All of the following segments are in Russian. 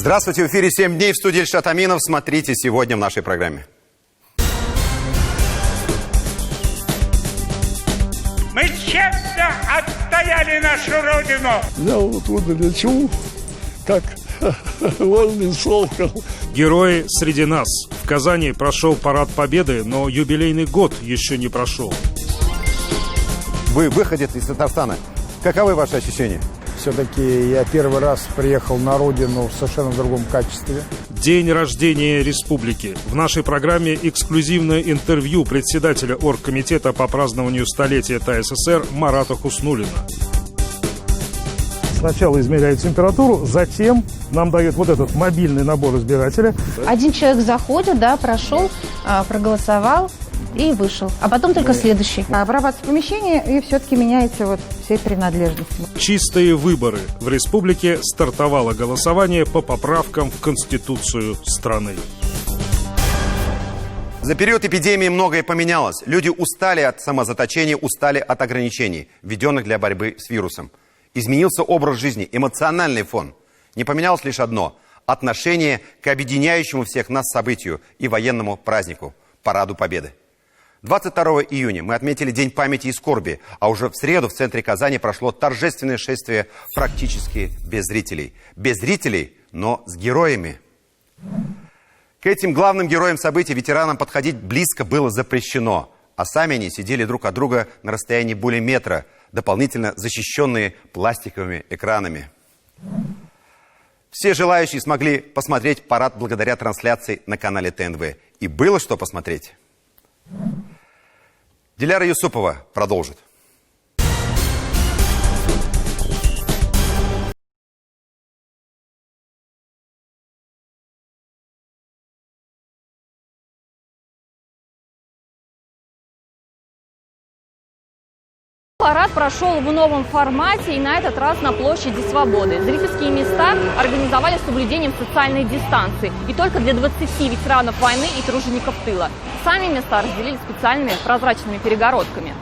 Здравствуйте, в эфире «7 дней» в студии Ильшат Аминов. Смотрите сегодня в нашей программе. Мы честно отстояли нашу Родину. Я вот лечу, как вольный сокол. Герои среди нас. В Казани прошел парад Победы, но юбилейный год еще не прошел. Вы выходец из Татарстана. Каковы ваши ощущения? Все-таки я первый раз приехал на родину в совершенно другом качестве. День рождения республики. В нашей программе эксклюзивное интервью председателя оргкомитета по празднованию столетия ТССР Марата Хуснуллина. Сначала измеряют температуру, затем нам дают вот этот мобильный набор избирателя. Один человек заходит, прошел, проголосовал и вышел. А потом только следующий. Обрабатывается помещение, и все-таки меняется все принадлежности. Чистые выборы. В республике стартовало голосование по поправкам в Конституцию страны. За период эпидемии многое поменялось. Люди устали от самозаточения, устали от ограничений, введенных для борьбы с вирусом. Изменился образ жизни, эмоциональный фон. Не поменялось лишь одно – отношение к объединяющему всех нас событию и военному празднику – Параду Победы. 22 июня мы отметили День памяти и скорби, а уже в среду в центре Казани прошло торжественное шествие практически без зрителей. Без зрителей, но с героями. К этим главным героям событий, ветеранам, подходить близко было запрещено, а сами они сидели друг от друга на расстоянии более метра, дополнительно защищенные пластиковыми экранами. Все желающие смогли посмотреть парад благодаря трансляции на канале ТНВ. И было что посмотреть. Диляра Юсупова продолжит. Парад прошел в новом формате и на этот раз на площади Свободы. Зрительские места организовали с соблюдением социальной дистанции. И только для 20 ветеранов войны и тружеников тыла. Сами места разделили специальными прозрачными перегородками.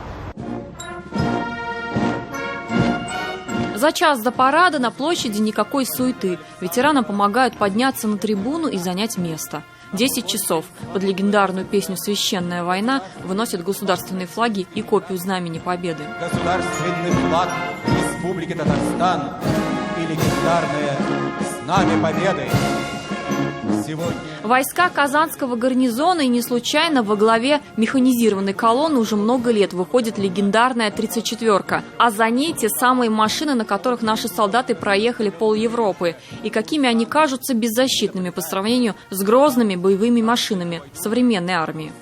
За час до парада на площади никакой суеты. Ветеранам помогают подняться на трибуну и занять место. 10 часов под легендарную песню «Священная война» выносят государственные флаги и копию Знамени Победы. Государственный флаг Республики Татарстан и легендарное Знамя Победы. Сегодня... Войска Казанского гарнизона, и не случайно во главе механизированной колонны уже много лет выходит легендарная 34-ка. А за ней те самые машины, на которых наши солдаты проехали пол Европы. И какими они кажутся беззащитными по сравнению с грозными боевыми машинами современной армии.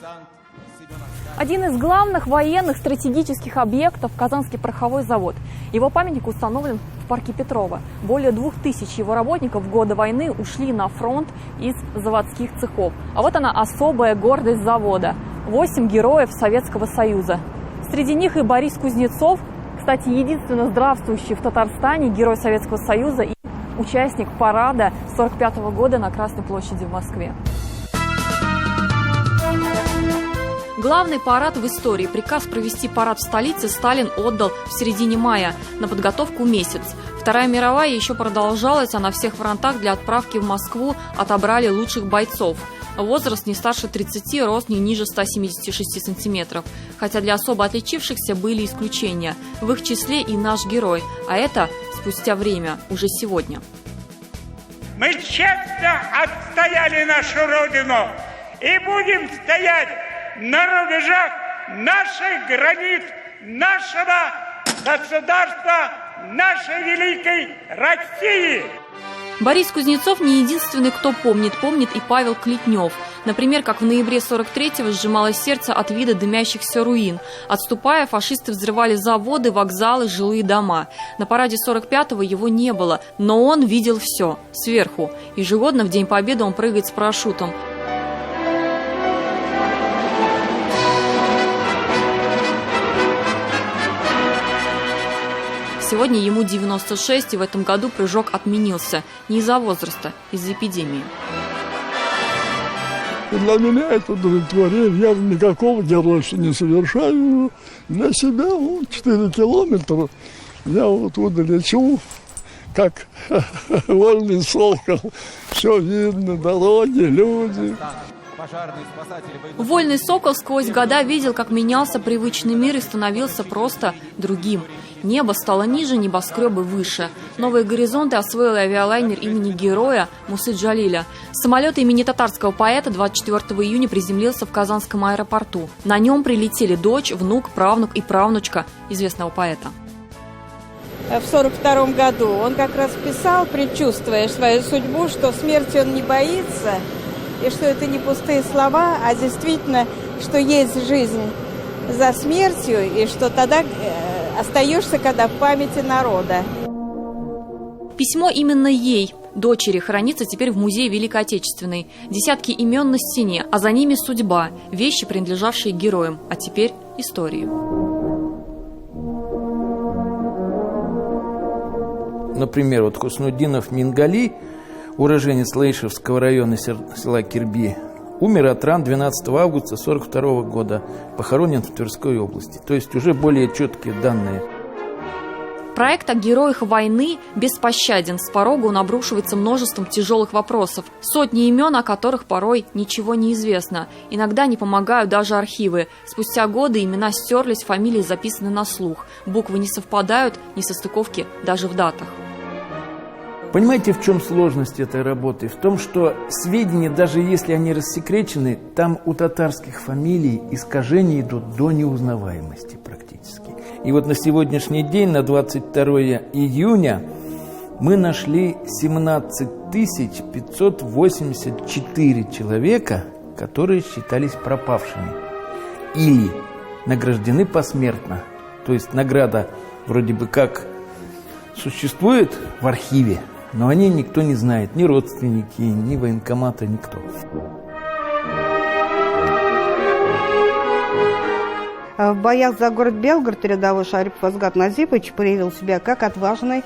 Один из главных военных стратегических объектов – Казанский пороховой завод. Его памятник установлен в парке Петрова. Более 2000 его работников в годы войны ушли на фронт из заводских цехов. А вот она, особая гордость завода – 8 героев Советского Союза. Среди них и Борис Кузнецов, кстати, единственно здравствующий в Татарстане герой Советского Союза и участник парада 1945 года на Красной площади в Москве. Главный парад в истории. Приказ провести парад в столице Сталин отдал в середине мая. На подготовку месяц. Вторая мировая еще продолжалась, а на всех фронтах для отправки в Москву отобрали лучших бойцов. Возраст не старше 30, рост не ниже 176 сантиметров. Хотя для особо отличившихся были исключения. В их числе и наш герой. А это спустя время, уже сегодня. Мы честно отстояли нашу Родину и будем стоять на рубежах наших границ, нашего государства, нашей великой России. Борис Кузнецов не единственный, кто помнит. Помнит и Павел Клетнев. Например, как в ноябре 43-го сжималось сердце от вида дымящихся руин. Отступая, фашисты взрывали заводы, вокзалы, жилые дома. На параде 45-го его не было, но он видел все сверху. Ежегодно в День Победы он прыгает с парашютом. Сегодня ему 96, и в этом году прыжок отменился. Не из-за возраста, из-за эпидемии. Для меня это удовлетворение. Я никакого геройства не совершаю. Для себя 4 километра. Я лечу, как вольный сокол. Все видно, дороги, люди. Пожарные, спасатели, Вольный сокол сквозь года видел, как менялся привычный мир и становился просто другим. Небо стало ниже, небоскребы выше. Новые горизонты освоил авиалайнер имени героя Мусы Джалиля. Самолет имени татарского поэта 24 июня приземлился в Казанском аэропорту. На нем прилетели дочь, внук, правнук и правнучка известного поэта. В 1942 году он как раз писал, предчувствуя свою судьбу, что смерти он не боится, и что это не пустые слова, а действительно, что есть жизнь за смертью, и что тогда остаешься, когда в памяти народа. Письмо именно ей, дочери, хранится теперь в музее Великой Отечественной. Десятки имен на стене, а за ними судьба, вещи, принадлежавшие героям, а теперь истории. Например, вот Хуснуддинов Мингали, уроженец Лаишевского района села Кирби, умер от ран 12 августа 1942 года, похоронен в Тверской области. То есть уже более четкие данные. Проект о героях войны беспощаден. С порога он обрушивается множеством тяжелых вопросов. Сотни имен, о которых порой ничего не известно. Иногда не помогают даже архивы. Спустя годы имена стерлись, фамилии записаны на слух. Буквы не совпадают, несостыковки даже в датах. Понимаете, в чем сложность этой работы? В том, что сведения, даже если они рассекречены, там у татарских фамилий искажения идут до неузнаваемости практически. И вот на сегодняшний день, на 22 июня, мы нашли 17 584 человека, которые считались пропавшими или награждены посмертно. То есть награда вроде бы как существует в архиве, но о ней никто не знает, ни родственники, ни военкоматы, никто. В боях за город Белгород рядовой Шарипов Азгат Назипович проявил себя как отважный,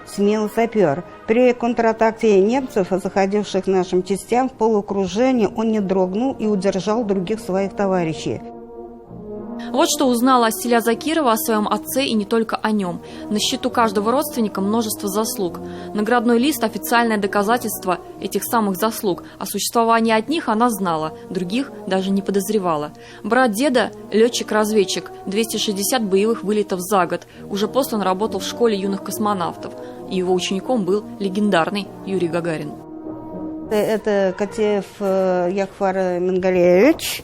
смелый сапер. При контратаке немцев, заходивших к нашим частям в полуокружении, он не дрогнул и удержал других своих товарищей. Вот что узнала Аселя Закирова о своем отце и не только о нем. На счету каждого родственника множество заслуг. Наградной лист – официальное доказательство этих самых заслуг. О существовании одних она знала, других даже не подозревала. Брат деда – летчик-разведчик, 260 боевых вылетов за год. Уже после он работал в школе юных космонавтов. И его учеником был легендарный Юрий Гагарин. Это Котеев Якфар Мингалевич.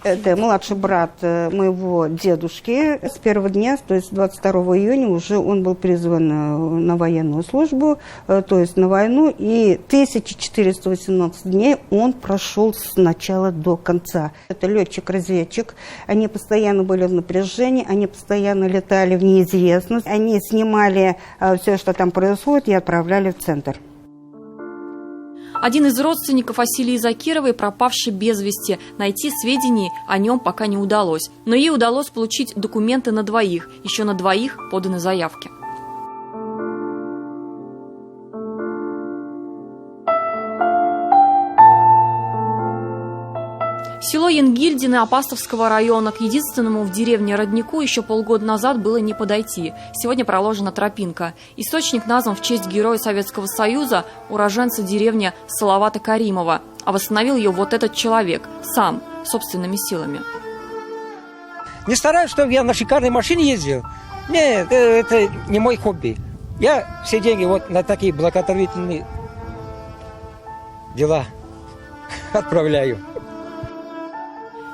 Это младший брат моего дедушки. С первого дня, то есть 22 июня, уже он был призван на военную службу, то есть на войну. И 1418 дней он прошел с начала до конца. Это летчик-разведчик. Они постоянно были в напряжении, они постоянно летали в неизвестность. Они снимали все, что там происходит, и отправляли в центр. Один из родственников Аселии Закировой, пропавший без вести, найти сведений о нем пока не удалось. Но ей удалось получить документы на двоих, еще на двоих поданы заявки. Село Янгильдино Апастовского района, к единственному в деревне роднику еще полгода назад было не подойти. Сегодня проложена тропинка. Источник назван в честь героя Советского Союза, уроженца деревни Салавата Каримова. А восстановил ее вот этот человек, сам, собственными силами. Не стараюсь, чтобы я на шикарной машине ездил. Нет, это не мой хобби. Я все деньги вот на такие благотворительные дела отправляю.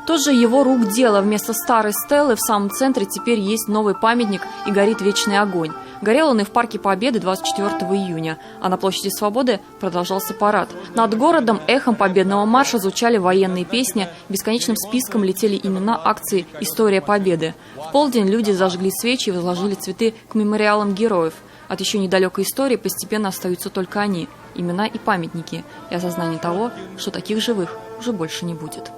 Тоже его рук дело. Вместо старой стелы в самом центре теперь есть новый памятник и горит вечный огонь. Горел он и в Парке Победы 24 июня, а на Площади Свободы продолжался парад. Над городом эхом победного марша звучали военные песни, бесконечным списком летели имена акции «История Победы». В полдень люди зажгли свечи и возложили цветы к мемориалам героев. От еще недалекой истории постепенно остаются только они, имена и памятники, и осознание того, что таких живых уже больше не будет.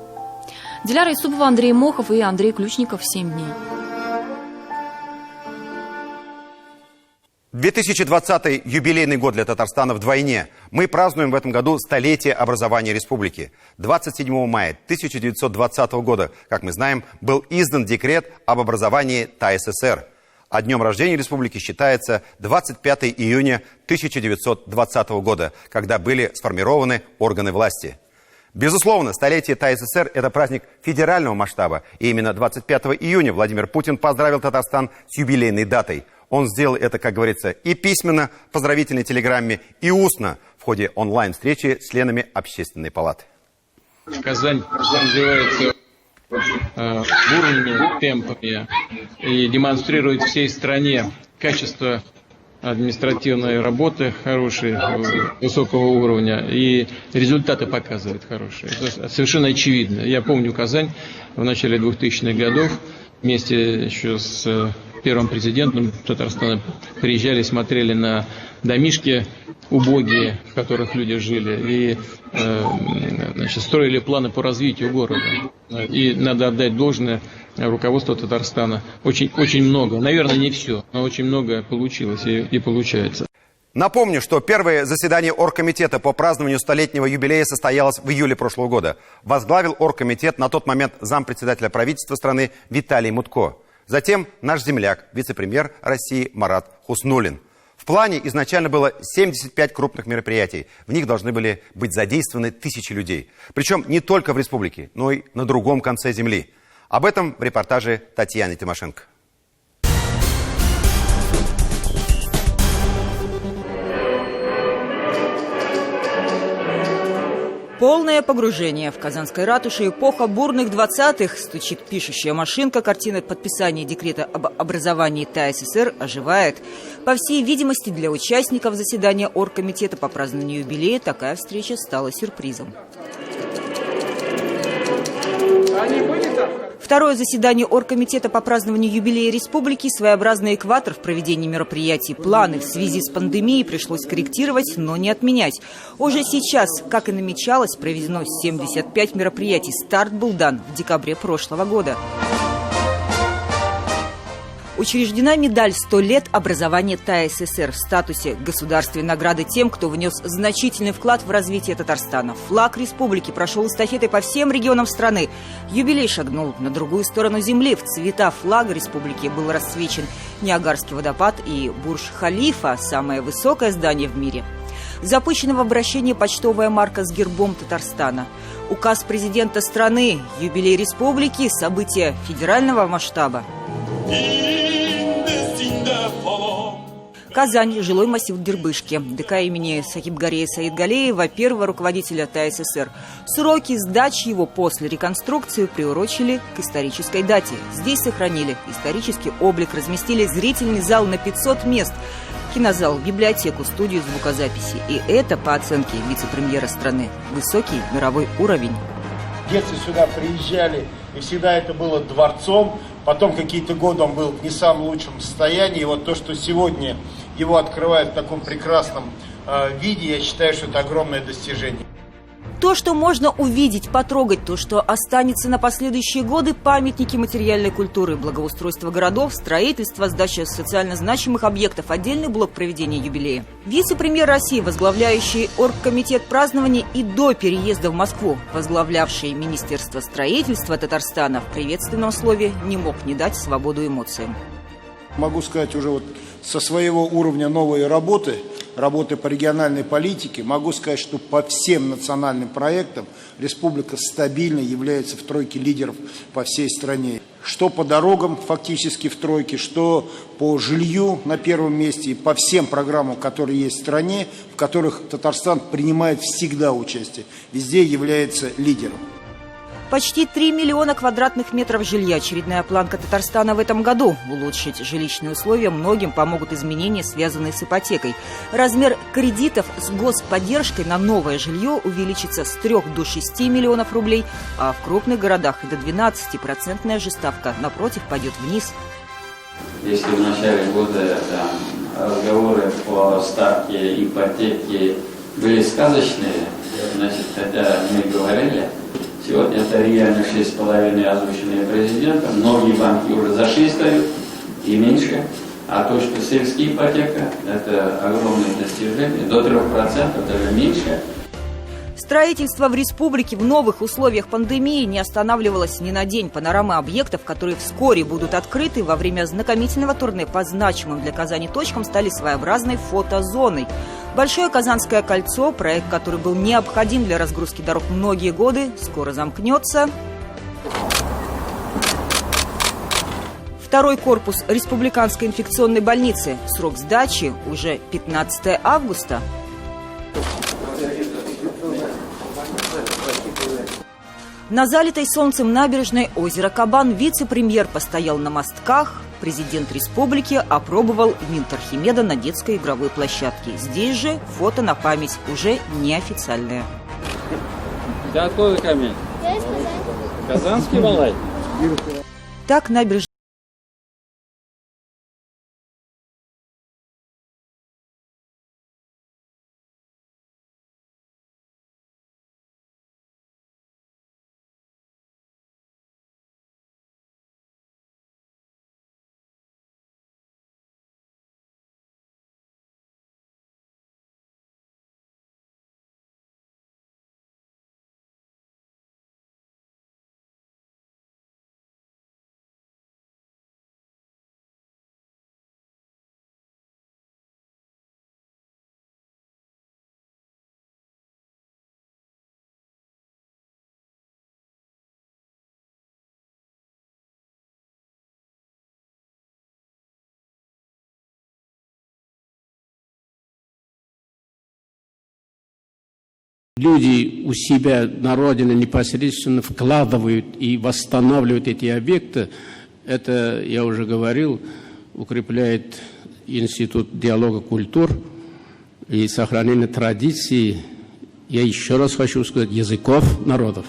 Диляра Исупова, Андрей Мохов и Андрей Ключников. 7 дней. 2020-й юбилейный год для Татарстана вдвойне. Мы празднуем в этом году столетие образования республики. 27 мая 1920 года, как мы знаем, был издан декрет об образовании ТАССР. А днем рождения республики считается 25 июня 1920 года, когда были сформированы органы власти. Безусловно, столетие ТАССР – это праздник федерального масштаба. И именно 25 июня Владимир Путин поздравил Татарстан с юбилейной датой. Он сделал это, как говорится, и письменно в поздравительной телеграмме, и устно в ходе онлайн-встречи с членами Общественной палаты. Казань развивается бурными темпами и демонстрирует всей стране качество административной работы хорошей, высокого уровня, и результаты показывают хорошие. Это совершенно очевидно. Я помню Казань в начале 2000-х годов, вместе еще с первым президентом Татарстана приезжали, смотрели на домишки убогие, в которых люди жили, и строили планы по развитию города. И надо отдать должное руководству Татарстана. Очень много, наверное, не все, но очень много получилось и получается. Напомню, что первое заседание оргкомитета по празднованию столетнего юбилея состоялось в июле прошлого года. Возглавил оргкомитет на тот момент зампредседателя правительства страны Виталий Мутко. Затем наш земляк, вице-премьер России Марат Хуснуллин. В плане изначально было 75 крупных мероприятий. В них должны были быть задействованы тысячи людей. Причем не только в республике, но и на другом конце земли. Об этом в репортаже Татьяны Тимошенко. Полное погружение в Казанской ратуше. Эпоха бурных 20-х. Стучит пишущая машинка. Картина подписания декрета об образовании ТАССР оживает. По всей видимости, для участников заседания оргкомитета по празднованию юбилея такая встреча стала сюрпризом. Второе заседание оргкомитета по празднованию юбилея республики, своеобразный экватор в проведении мероприятий. Планы в связи с пандемией пришлось корректировать, но не отменять. Уже сейчас, как и намечалось, проведено 75 мероприятий. Старт был дан в декабре прошлого года. Учреждена медаль «100 лет образования ТАССР» в статусе государственной награды тем, кто внес значительный вклад в развитие Татарстана. Флаг республики прошел эстафетой по всем регионам страны. Юбилей шагнул на другую сторону земли. В цвета флага республики был расцвечен Ниагарский водопад и Бурдж-Халифа, самое высокое здание в мире. Запущена в обращении почтовая марка с гербом Татарстана. Указ президента страны, юбилей республики, события федерального масштаба. Казань, жилой массив Дербышки, ДК имени Сахибгарея Саидгалеева, первого руководителя ТАССР. Сроки сдачи его после реконструкции приурочили к исторической дате. Здесь сохранили исторический облик, разместили зрительный зал на 500 мест, кинозал, библиотеку, студию звукозаписи. И это, по оценке вице-премьера страны, высокий мировой уровень. В детстве сюда приезжали, и всегда это было дворцом. Потом какие-то годы он был в не самом лучшем состоянии. И вот то, что сегодня его открывают в таком прекрасном виде, я считаю, что это огромное достижение. То, что можно увидеть, потрогать, то, что останется на последующие годы, памятники материальной культуры, благоустройство городов, строительство, сдача социально значимых объектов, отдельный блок проведения юбилея. Вице-премьер России, возглавляющий оргкомитет празднования и до переезда в Москву, возглавлявший Министерство строительства Татарстана, в приветственном слове не мог не дать свободу эмоциям. Могу сказать уже вот со своего уровня новой работы по региональной политике, могу сказать, что по всем национальным проектам республика стабильно является в тройке лидеров по всей стране. Что по дорогам фактически в тройке, что по жилью на первом месте и по всем программам, которые есть в стране, в которых Татарстан принимает всегда участие, везде является лидером. Почти 3 миллиона квадратных метров жилья. Очередная планка Татарстана в этом году. Улучшить жилищные условия многим помогут изменения, связанные с ипотекой. Размер кредитов с господдержкой на новое жилье увеличится с 3 до 6 миллионов рублей, а в крупных городах и до 12% же ставка, напротив, пойдет вниз. Если в начале года разговоры по ставке ипотеки были сказочные, значит, хотя мы говорили, сегодня это реально 6,5 озвученные президентом. Многие банки уже за 6 дают и меньше. А то, что сельская ипотека, это огромное достижение. До 3%, даже меньше. Строительство в республике в новых условиях пандемии не останавливалось ни на день. Панорамы объектов, которые вскоре будут открыты во время знакомительного турне по значимым для Казани точкам, стали своеобразной фотозоной. Большое Казанское кольцо, проект, который был необходим для разгрузки дорог многие годы, скоро замкнется. Второй корпус Республиканской инфекционной больницы. Срок сдачи уже 15 августа. На залитой солнцем набережной озера Кабан вице-премьер постоял на мостках. Президент республики опробовал винт Архимеда на детской игровой площадке. Здесь же фото на память, уже неофициальное. Ты откуда камень? Я из Казани. Казанский балай? Так набережная. Люди у себя на родине непосредственно вкладывают и восстанавливают эти объекты. Это, я уже говорил, укрепляет институт диалога культур и сохранение традиций, я еще раз хочу сказать, языков народов.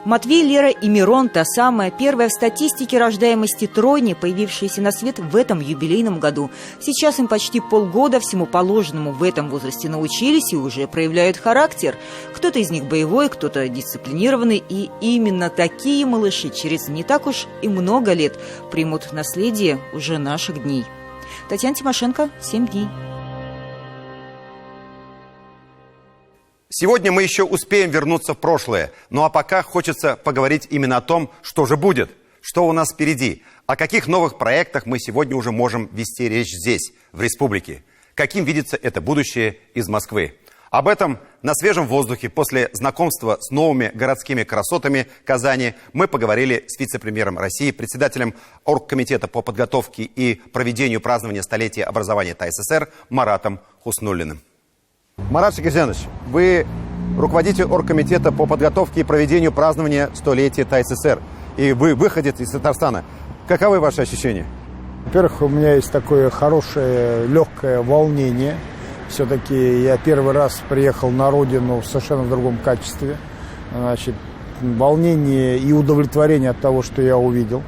Матвей, Лера и Мирон – та самая первая в статистике рождаемости тройни, появившаяся на свет в этом юбилейном году. Сейчас им почти полгода, всему положенному в этом возрасте научились и уже проявляют характер. Кто-то из них боевой, кто-то дисциплинированный. И именно такие малыши через не так уж и много лет примут наследие уже наших дней. Татьяна Тимошенко, 7 дней. Сегодня мы еще успеем вернуться в прошлое. Ну а пока хочется поговорить именно о том, что же будет, что у нас впереди, о каких новых проектах мы сегодня уже можем вести речь здесь, в республике. Каким видится это будущее из Москвы. Об этом на свежем воздухе после знакомства с новыми городскими красотами Казани мы поговорили с вице-премьером России, председателем Оргкомитета по подготовке и проведению празднования столетия образования ТАССР Маратом Хуснуллиным. Марат Шакирзянович, вы руководитель Оргкомитета по подготовке и проведению празднования столетия ТАССР. И вы выходец из Татарстана. Каковы ваши ощущения? Во-первых, у меня есть такое хорошее, легкое волнение. Все-таки я первый раз приехал на родину в совершенно другом качестве. Значит, волнение и удовлетворение от того, что я увидел.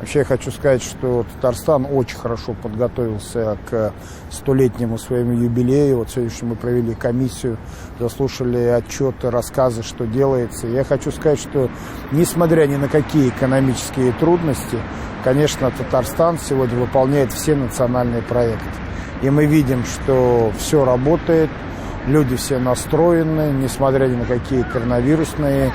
Вообще я хочу сказать, что Татарстан очень хорошо подготовился к столетнему своему юбилею. Вот сегодня мы провели комиссию, заслушали отчеты, рассказы, что делается. Я хочу сказать, что несмотря ни на какие экономические трудности, конечно, Татарстан сегодня выполняет все национальные проекты. И мы видим, что все работает. Люди все настроены, несмотря ни на какие коронавирусные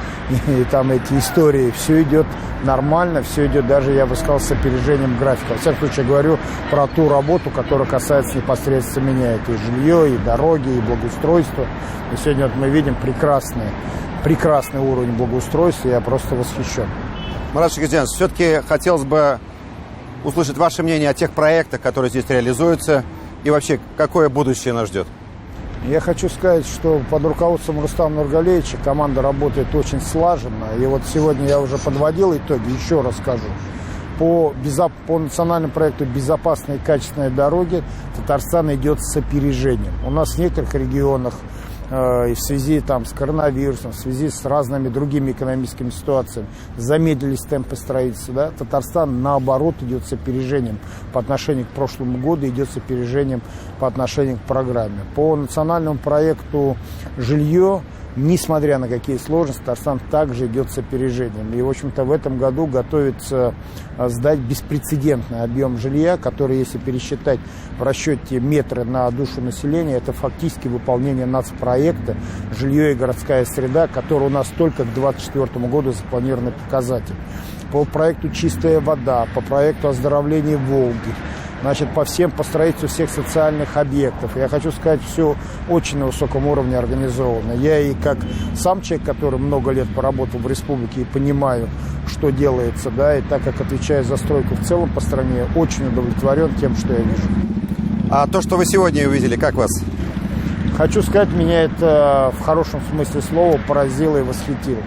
и там эти истории. Все идет нормально, все идет даже, я бы сказал, с опережением графика. Во всяком случае, говорю про ту работу, которая касается непосредственно меня. Это и жилье, и дороги, и благоустройство. И сегодня вот мы видим прекрасный уровень благоустройства, я просто восхищен. Марат Шакирзянович, все-таки хотелось бы услышать ваше мнение о тех проектах, которые здесь реализуются, и вообще, какое будущее нас ждет. Я хочу сказать, что под руководством Рустама Нургалиевича команда работает очень слаженно. И вот сегодня я уже подводил итоги, еще раз скажу. По национальному проекту «Безопасные и качественные дороги» Татарстан идет с опережением. У нас в некоторых регионах в связи с коронавирусом, в связи с разными другими экономическими ситуациями замедлились темпы строительства. Да? Татарстан, наоборот, идет с опережением по отношению к прошлому году, идет с опережением по отношению к программе. По национальному проекту «Жилье» несмотря на какие сложности, Татарстан также идет с опережением. И, в общем-то, в этом году готовится сдать беспрецедентный объем жилья, который, если пересчитать в расчете метры на душу населения, это фактически выполнение нацпроекта «Жилье и городская среда», который у нас только к 2024 году запланированный показатель. По проекту «Чистая вода», по проекту оздоровления Волги, значит, по строительству всех социальных объектов. Я хочу сказать, все очень на высоком уровне организовано. Я и как сам человек, который много лет поработал в республике и понимаю, что делается, да, и так как отвечаю за стройку в целом по стране, очень удовлетворен тем, что я вижу. А то, что вы сегодня увидели, как вас? Хочу сказать, меня это в хорошем смысле слова поразило и восхитило.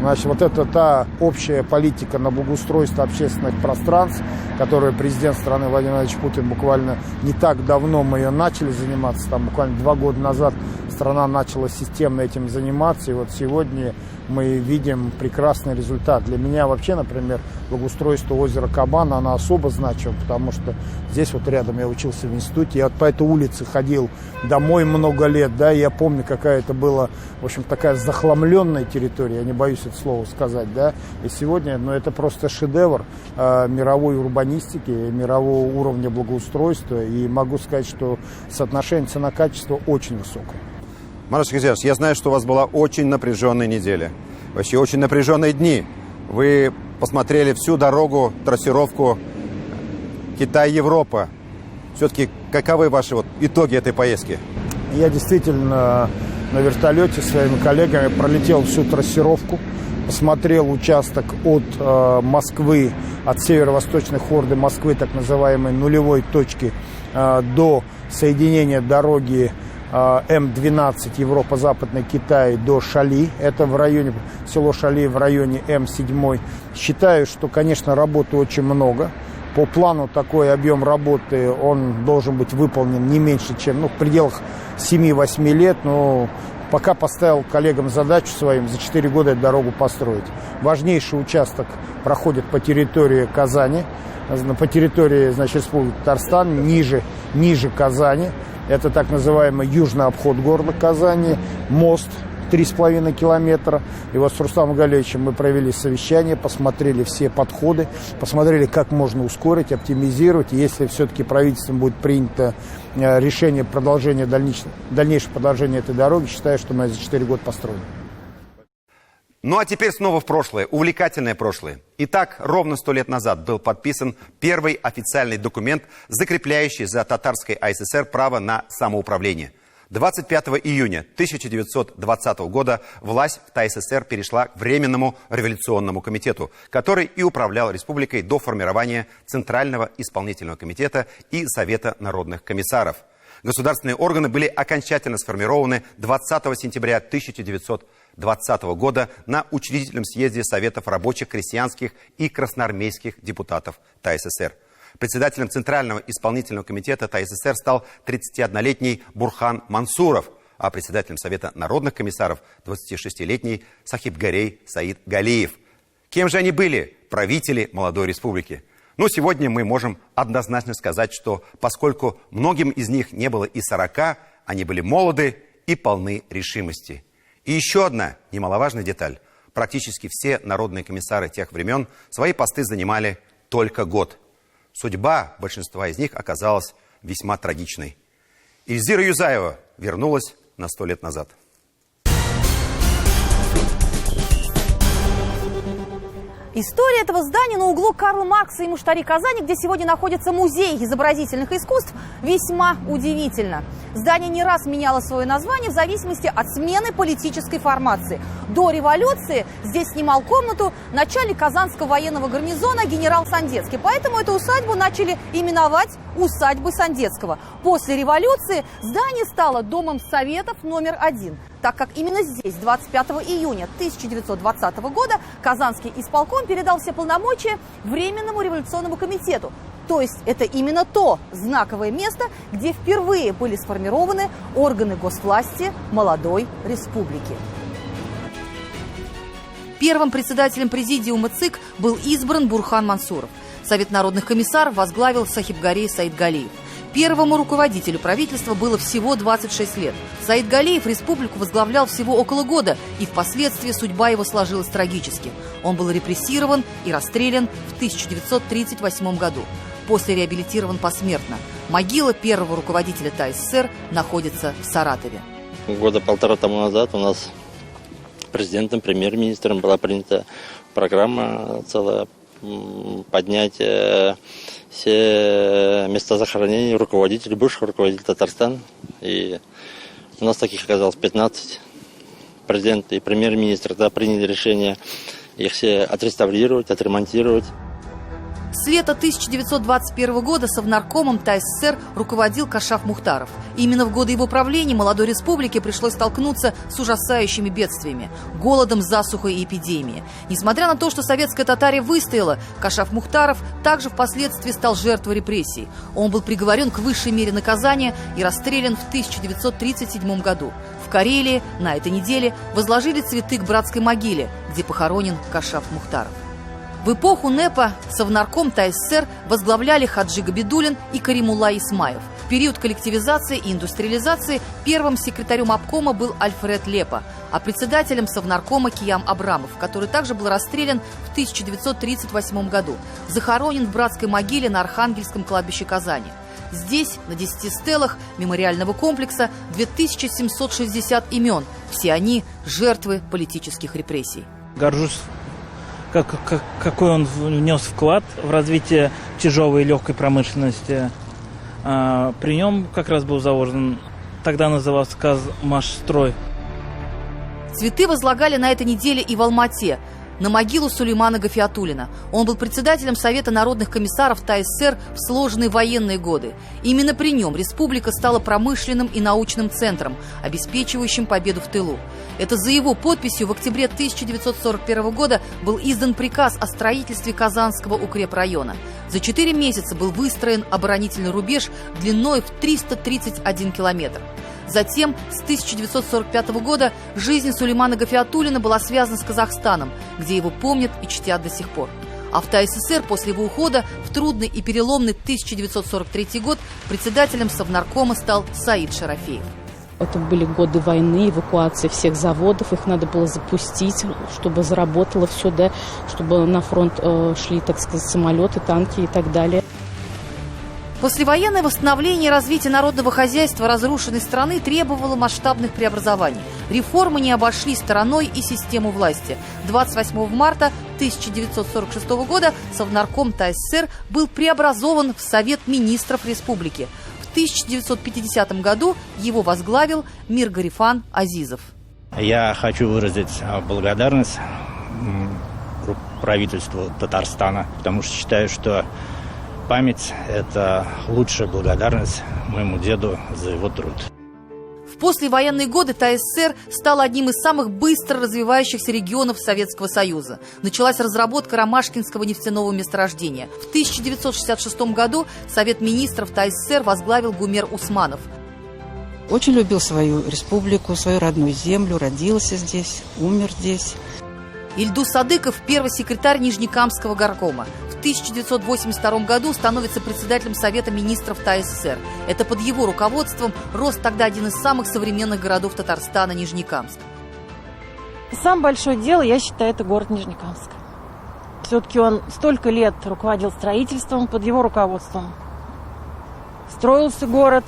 Значит, вот это та общая политика на благоустройство общественных пространств, которую президент страны Владимир Владимирович Путин буквально не так давно мы ее начали заниматься, там буквально 2 года назад страна начала системно этим заниматься, и вот сегодня мы видим прекрасный результат. Для меня вообще, например, благоустройство озера Кабан, оно особо значимо, потому что здесь вот рядом я учился в институте, я вот по этой улице ходил домой много лет, да, и я помню, какая это была, в общем, такая захламленная территория, я не боюсь это слово сказать, да, и сегодня, ну, это просто шедевр мировой урбанистики, мирового уровня благоустройства, и могу сказать, что соотношение цена-качество очень высокое. Марат Шахрезярович, я знаю, что у вас была очень напряженная неделя, вообще очень напряженные дни. Вы посмотрели всю дорогу, трассировку Китай-Европа. Все-таки каковы ваши вот итоги этой поездки? Я действительно на вертолете со своими коллегами пролетел всю трассировку, посмотрел участок от Москвы, от северо-восточной хорды Москвы, так называемой нулевой точки, до соединения дороги М12 Европа-Западный Китай до Шали, это в районе, село Шали в районе М7. Считаю, что, конечно, работы очень много. По плану такой объем работы, он должен быть выполнен не меньше, чем в пределах 7-8 лет, но пока поставил коллегам задачу своим за 4 года эту дорогу построить. Важнейший участок проходит по территории Казани, по территории, значит, Республики Татарстан, ниже Казани. Это так называемый южный обход города Казани, мост 3,5 километра. И вот с Рустамом Галеевичем мы провели совещание, посмотрели все подходы, посмотрели, как можно ускорить, оптимизировать. И если все-таки правительством будет принято решение продолжения, дальнейшего продолжения этой дороги, считаю, что мы за 4 года построим. Ну а теперь снова в прошлое, увлекательное прошлое. Итак, ровно 100 лет назад был подписан первый официальный документ, закрепляющий за Татарской АССР право на самоуправление. 25 июня 1920 года власть в ТАССР перешла к Временному революционному комитету, который и управлял республикой до формирования Центрального исполнительного комитета и Совета народных комиссаров. Государственные органы были окончательно сформированы 20 сентября 1920 года на учредительном съезде Советов рабочих, крестьянских и красноармейских депутатов ТАССР. Председателем Центрального исполнительного комитета ТАССР стал 31-летний Бурхан Мансуров, а председателем Совета народных комиссаров 26-летний Сахибгарей Саид Галиев. Кем же они были, правители молодой республики? Ну, сегодня мы можем однозначно сказать, что поскольку многим из них не было и 40, они были молоды и полны решимости. И еще одна немаловажная деталь. Практически все народные комиссары тех времен свои посты занимали только год. Судьба большинства из них оказалась весьма трагичной. Эльзира Юзаева вернулась на 100 лет назад. История этого здания на углу Карла Маркса и Муштари Казани, где сегодня находится музей изобразительных искусств, весьма удивительна. Здание не раз меняло свое название в зависимости от смены политической формации. До революции здесь снимал комнату начальник Казанского военного гарнизона генерал Сандецкий. Поэтому эту усадьбу начали именовать усадьбой Сандецкого. После революции здание стало Домом Советов номер 1. Так как именно здесь 25 июня 1920 года Казанский исполком передал все полномочия Временному революционному комитету. То есть это именно то знаковое место, где впервые были сформированы органы госвласти молодой республики. Первым председателем президиума ЦИК был избран Бурхан Мансуров. Совет народных комиссаров возглавил Сахибгарей Саид Галиев. Первому руководителю правительства было всего 26 лет. Саид Галиев республику возглавлял всего около года, и впоследствии судьба его сложилась трагически. Он был репрессирован и расстрелян в 1938 году. После реабилитирован посмертно. Могила первого руководителя ТАССР находится в Саратове. Года полтора тому назад у нас президентом, премьер-министром была принята программа целая поднять все места захоронения руководителей, бывших руководителей Татарстана. И у нас таких оказалось 15. Президент и премьер-министр тогда приняли решение их все отреставрировать, отремонтировать. С лета 1921 года Совнаркомом ТАССР руководил Кашаф Мухтаров. Именно в годы его правления молодой республике пришлось столкнуться с ужасающими бедствиями – голодом, засухой и эпидемией. Несмотря на то, что советская Татария выстояла, Кашаф Мухтаров также впоследствии стал жертвой репрессий. Он был приговорен к высшей мере наказания и расстрелян в 1937 году. В Карелии на этой неделе возложили цветы к братской могиле, где похоронен Кашаф Мухтаров. В эпоху НЭПа Совнарком ТАССР возглавляли Хаджи Габидуллин и Каримулла Исмаев. В период коллективизации и индустриализации первым секретарем обкома был Альфред Лепа, а председателем Совнаркома Киям Абрамов, который также был расстрелян в 1938 году, захоронен в братской могиле на Архангельском кладбище Казани. Здесь, на 10 стелах мемориального комплекса, 2760 имен. Все они жертвы политических репрессий. Горжусь, какой он внес вклад в развитие тяжелой и легкой промышленности. При нем как раз был заложен, тогда назывался Казмашстрой. Цветы возлагали на этой неделе и в Алмате, на могилу Сулеймана Гафиатуллина. Он был председателем Совета народных комиссаров ТАССР в сложные военные годы. Именно при нем республика стала промышленным и научным центром, обеспечивающим победу в тылу. Это за его подписью в октябре 1941 года был издан приказ о строительстве Казанского укрепрайона. За 4 месяца был выстроен оборонительный рубеж длиной в 331 километр. Затем, с 1945 года, жизнь Сулеймана Гафиатуллина была связана с Казахстаном, где его помнят и чтят до сих пор. А в ТАССР после его ухода в трудный и переломный 1943 год председателем Совнаркома стал Саид Шарафеев. Это были годы войны, эвакуации всех заводов, их надо было запустить, чтобы заработало все, да, чтобы на фронт шли, так сказать, самолеты, танки и так далее. Послевоенное восстановление и развитие народного хозяйства разрушенной страны требовало масштабных преобразований. Реформы не обошли стороной и систему власти. 28 марта 1946 года Совнарком ТАССР был преобразован в Совет министров республики. В 1950 году его возглавил Миргарифан Азизов. Я хочу выразить благодарность правительству Татарстана, потому что считаю, что память – это лучшая благодарность моему деду за его труд. В послевоенные годы ТАССР стал одним из самых быстро развивающихся регионов Советского Союза. Началась разработка Ромашкинского нефтяного месторождения. В 1966 году Совет министров ТАССР возглавил Гумер Усманов. Очень любил свою республику, свою родную землю, родился здесь, умер здесь. Ильдус Садыков – первый секретарь Нижнекамского горкома. В 1982 году становится председателем Совета министров ТАССР. Это под его руководством рос тогда один из самых современных городов Татарстана – Нижнекамск. Самое большое дело, я считаю, это город Нижнекамск. Все-таки он столько лет руководил строительством под его руководством. Строился город.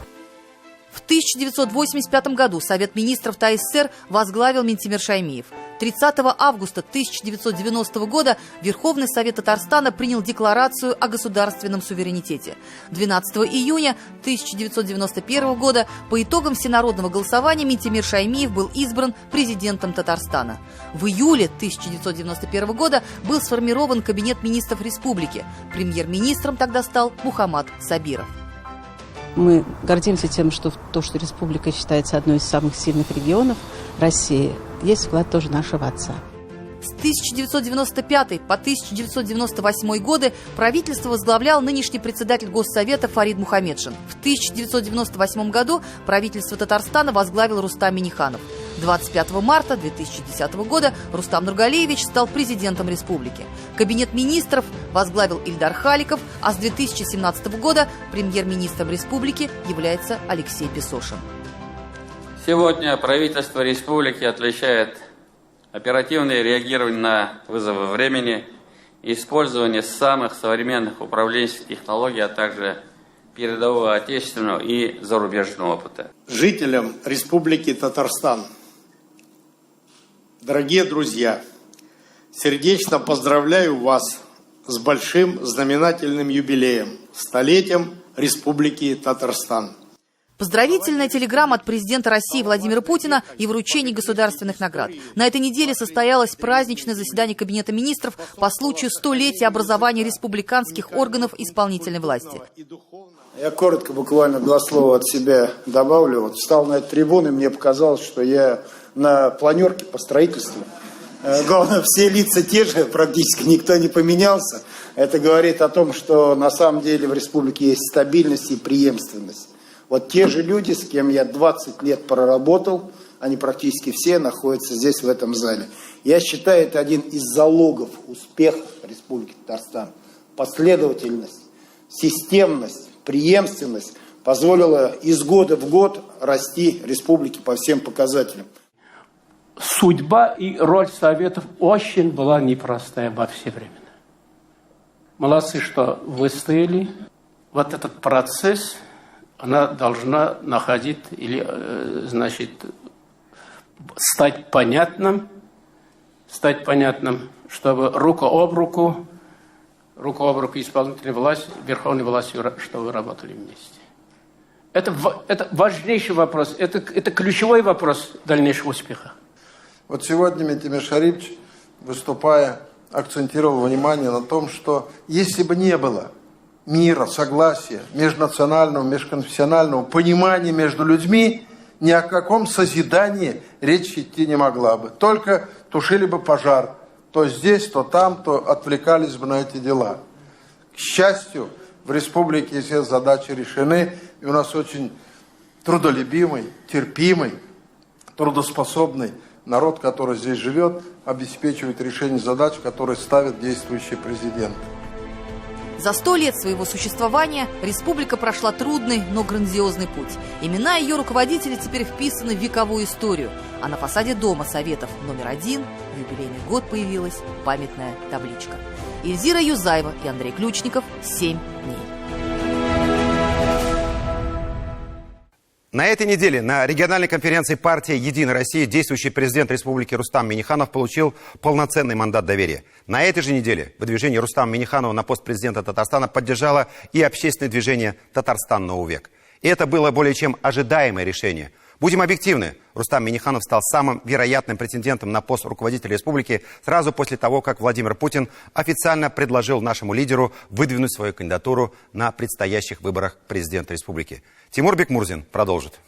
В 1985 году Совет министров ТАССР возглавил Ментимир Шаймиев. 30 августа 1990 года Верховный Совет Татарстана принял декларацию о государственном суверенитете. 12 июня 1991 года по итогам всенародного голосования Ментимир Шаймиев был избран президентом Татарстана. В июле 1991 года был сформирован Кабинет министров республики. Премьер-министром тогда стал Мухаммад Сабиров. Мы гордимся тем, что то, что республика считается одной из самых сильных регионов России, есть вклад тоже нашего отца. С 1995 по 1998 годы правительство возглавлял нынешний председатель Госсовета Фарид Мухамедшин. В 1998 году правительство Татарстана возглавил Рустам Минниханов. В 25 марта 2010 года Рустам Нургалиевич стал президентом республики. Кабинет министров возглавил Ильдар Халиков, а с 2017 года премьер-министром республики является Алексей Песошин. Сегодня правительство республики отличает оперативное реагирование на вызовы времени, использование самых современных управленческих технологий, а также передового отечественного и зарубежного опыта. Жителям Республики Татарстан, дорогие друзья, сердечно поздравляю вас с большим знаменательным юбилеем, столетием Республики Татарстан. Поздравительная телеграмма от президента России Владимира Путина и вручение государственных наград. На этой неделе состоялось праздничное заседание Кабинета министров по случаю 100-летия образования республиканских органов исполнительной власти. Я коротко, буквально два слова от себя добавлю. Вот встал на эту трибуну, и мне показалось, что я на планерке по строительству. Главное, все лица те же, практически никто не поменялся. Это говорит о том, что на самом деле в республике есть стабильность и преемственность. Вот те же люди, с кем я 20 лет проработал, они практически все находятся здесь, в этом зале. Я считаю, это один из залогов успеха Республики Татарстан. Последовательность, системность, преемственность позволила из года в год расти республике по всем показателям. Судьба и роль Советов очень была непростая во все времена. Молодцы, что выстояли. Вот этот процесс... Она должна находить или, значит, стать понятным, чтобы рука об руку исполнительной власти, верховной власти, чтобы вы работали вместе. Это важнейший вопрос, это ключевой вопрос дальнейшего успеха. Вот сегодня Ментимир Шарипович, выступая, акцентировал внимание на том, что если бы не было мира, согласия, межнационального, межконфессионального понимания между людьми, ни о каком созидании речь идти не могла бы. Только тушили бы пожар. То здесь, то там, то отвлекались бы на эти дела. К счастью, в республике все задачи решены, и у нас очень трудолюбимый, терпимый, трудоспособный народ, который здесь живет, обеспечивает решение задач, которые ставит действующий президент. За 100 лет своего существования республика прошла трудный, но грандиозный путь. Имена ее руководителей теперь вписаны в вековую историю. А на фасаде Дома Советов номер 1 в юбилейный год появилась памятная табличка. Эльзира Юзаева и Андрей Ключников. 7 дней. На этой неделе на региональной конференции партии «Единая Россия» действующий президент республики Рустам Минниханов получил полноценный мандат доверия. На этой же неделе выдвижение Рустама Минниханова на пост президента Татарстана поддержало и общественное движение «Татарстан. Новый век». И это было более чем ожидаемое решение. Будем объективны, Рустам Минниханов стал самым вероятным претендентом на пост руководителя республики сразу после того, как Владимир Путин официально предложил нашему лидеру выдвинуть свою кандидатуру на предстоящих выборах президента республики. Тимур Бекмурзин продолжит.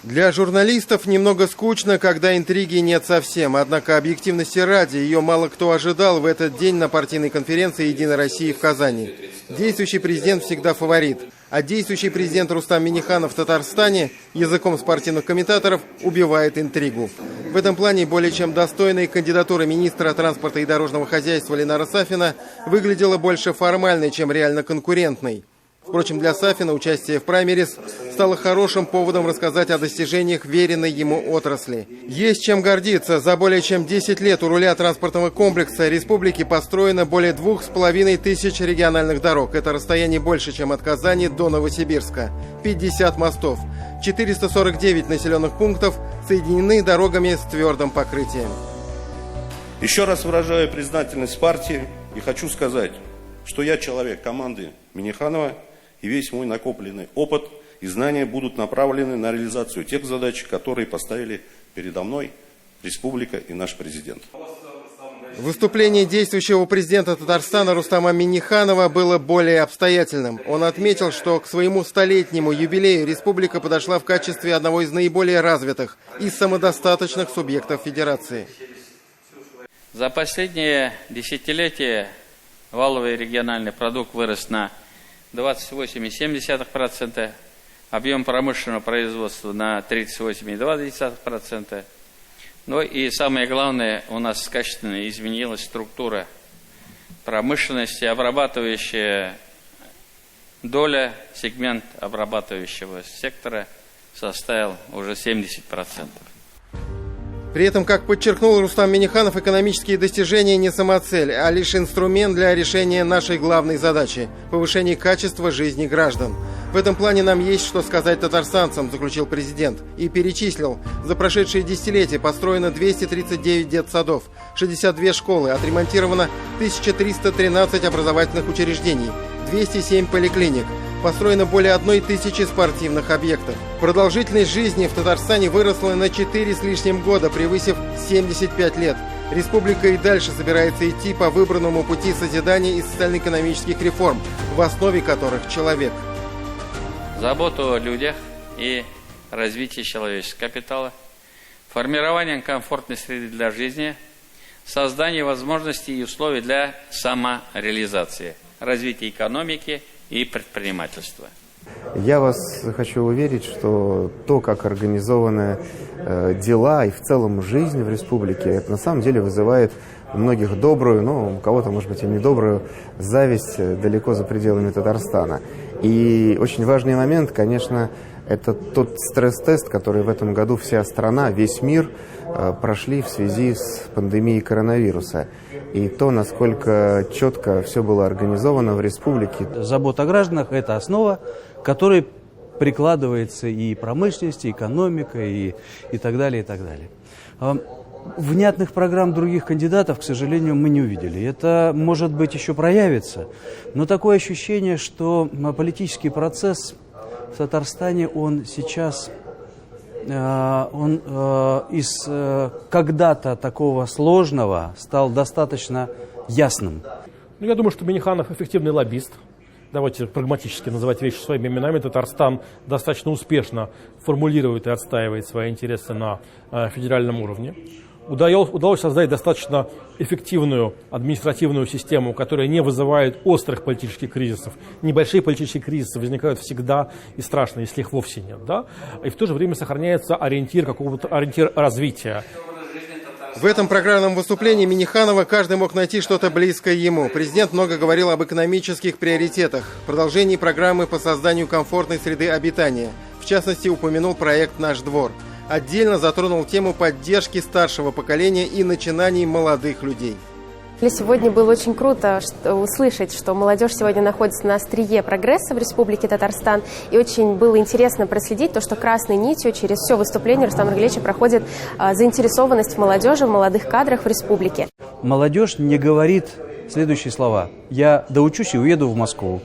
Для журналистов немного скучно, когда интриги нет совсем. Однако объективности ради, ее мало кто ожидал в этот день на партийной конференции «Единой России» в Казани. Действующий президент всегда фаворит. А действующий президент Рустам Минниханов в Татарстане языком спортивных комментаторов убивает интригу. В этом плане более чем достойная кандидатура министра транспорта и дорожного хозяйства Ленара Сафина выглядела больше формальной, чем реально конкурентной. Впрочем, для Сафина участие в праймерис стало хорошим поводом рассказать о достижениях веренной ему отрасли. Есть чем гордиться. За более чем 10 лет у руля транспортного комплекса республики построено более 2500 региональных дорог. Это расстояние больше, чем от Казани до Новосибирска. 50 мостов. 449 населенных пунктов соединены дорогами с твердым покрытием. Еще раз выражаю признательность партии и хочу сказать, что я человек команды Минниханова, и весь мой накопленный опыт и знания будут направлены на реализацию тех задач, которые поставили передо мной республика и наш президент. Выступление действующего президента Татарстана Рустама Минниханова было более обстоятельным. Он отметил, что к своему 100-летнему юбилею республика подошла в качестве одного из наиболее развитых и самодостаточных субъектов федерации. За последние десятилетия валовый региональный продукт вырос на 28,7%, объем промышленного производства на 38,2%. Ну и самое главное, у нас качественно изменилась структура промышленности, обрабатывающая доля, сегмент обрабатывающего сектора составил уже 70%. При этом, как подчеркнул Рустам Минниханов, экономические достижения не самоцель, а лишь инструмент для решения нашей главной задачи – повышения качества жизни граждан. В этом плане нам есть что сказать татарстанцам, заключил президент, и перечислил. За прошедшие десятилетия построено 239 детсадов, 62 школы, отремонтировано 1313 образовательных учреждений, 207 поликлиник. Построено более 1000 спортивных объектов. Продолжительность жизни в Татарстане выросла на 4 с лишним года, превысив 75 лет. Республика и дальше собирается идти по выбранному пути созидания и социально-экономических реформ, в основе которых человек. Заботу о людях и развитие человеческого капитала, формирование комфортной среды для жизни, создание возможностей и условий для самореализации, развития экономики и предпринимательства. Я вас хочу уверить, что то, как организованы дела и в целом жизнь в республике, это на самом деле вызывает у многих добрую, ну, у кого-то, может быть, и недобрую зависть далеко за пределами Татарстана. И очень важный момент, конечно, это тот стресс-тест, который в этом году вся страна, весь мир прошли в связи с пандемией коронавируса. И то, насколько четко все было организовано в республике. Забота о гражданах – это основа, к которой прикладывается и промышленность, и экономика, и так далее, и так далее. Внятных программ других кандидатов, к сожалению, мы не увидели. Это, может быть, еще проявится, но такое ощущение, что политический процесс в Татарстане, он сейчас, из когда-то такого сложного стал достаточно ясным. Ну, я думаю, что Минниханов эффективный лоббист. Давайте прагматически называть вещи своими именами. Татарстан достаточно успешно формулирует и отстаивает свои интересы на федеральном уровне. Удалось создать достаточно эффективную административную систему, которая не вызывает острых политических кризисов. Небольшие политические кризисы возникают всегда и страшно, если их вовсе нет. Да? И в то же время сохраняется ориентир развития. В этом программном выступлении Минниханова каждый мог найти что-то близкое ему. Президент много говорил об экономических приоритетах, продолжении программы по созданию комфортной среды обитания. В частности, упомянул проект «Наш двор». Отдельно затронул тему поддержки старшего поколения и начинаний молодых людей. Сегодня было очень круто услышать, что молодежь сегодня находится на острие прогресса в Республике Татарстан. И очень было интересно проследить то, что красной нитью через все выступление Рустама Нургалиевича проходит заинтересованность в молодежи, в молодых кадрах в республике. Молодежь не говорит следующие слова: «Я доучусь и уеду в Москву».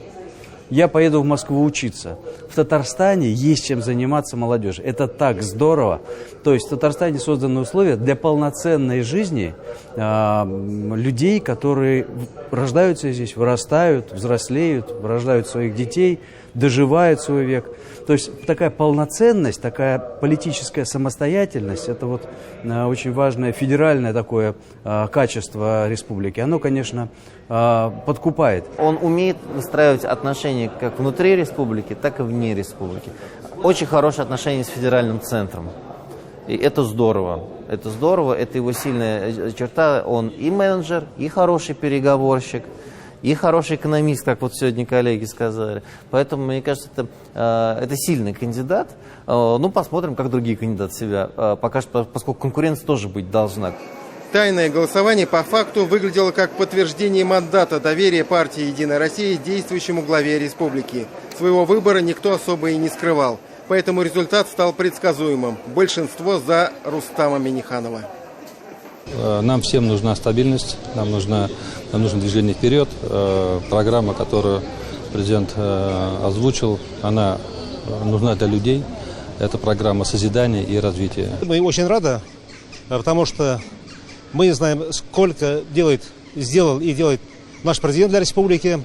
Я поеду в Москву учиться. В Татарстане есть чем заниматься молодежи. Это так здорово. То есть в Татарстане созданы условия для полноценной жизни людей, которые рождаются здесь, вырастают, взрослеют, рождают своих детей, доживают свой век. То есть такая полноценность, такая политическая самостоятельность, это вот очень важное федеральное такое качество республики. Оно, конечно, подкупает. Он умеет выстраивать отношения как внутри республики, так и вне республики. Очень хорошие отношения с федеральным центром. И это здорово. Это здорово, это его сильная черта. Он и менеджер, и хороший переговорщик, и хороший экономист, как вот сегодня коллеги сказали. Поэтому, мне кажется, это сильный кандидат. Ну, посмотрим, как другие кандидаты себя покажут, поскольку конкуренция тоже быть должна. Тайное голосование по факту выглядело как подтверждение мандата доверия партии «Единая Россия» действующему главе республики. Своего выбора никто особо и не скрывал. Поэтому результат стал предсказуемым. Большинство за Рустама Минниханова. Нам всем нужна стабильность, нам нужно движение вперед. Программа, которую президент озвучил, она нужна для людей. Это программа созидания и развития. Мы очень рады, потому что мы знаем, сколько сделал и делает наш президент для республики.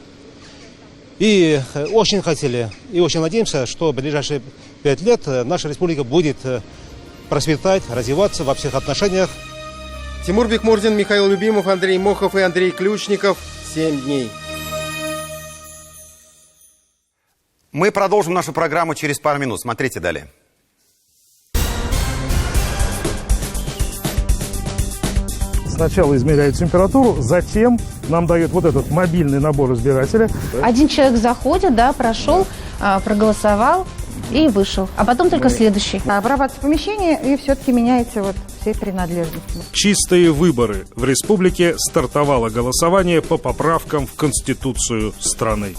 И очень хотели, и очень надеемся, что в ближайшие 5 лет наша республика будет процветать, развиваться во всех отношениях. Тимур Бекмурзин, Михаил Любимов, Андрей Мохов и Андрей Ключников. 7 дней. Мы продолжим нашу программу через пару минут. Смотрите далее. Сначала измеряют температуру, затем нам дают вот этот мобильный набор избирателя. Один человек заходит, да, прошел, проголосовал и вышел. А потом только следующий. Обрабатывается помещение и все-таки меняете вот все принадлежности. Чистые выборы. В республике стартовало голосование по поправкам в Конституцию страны.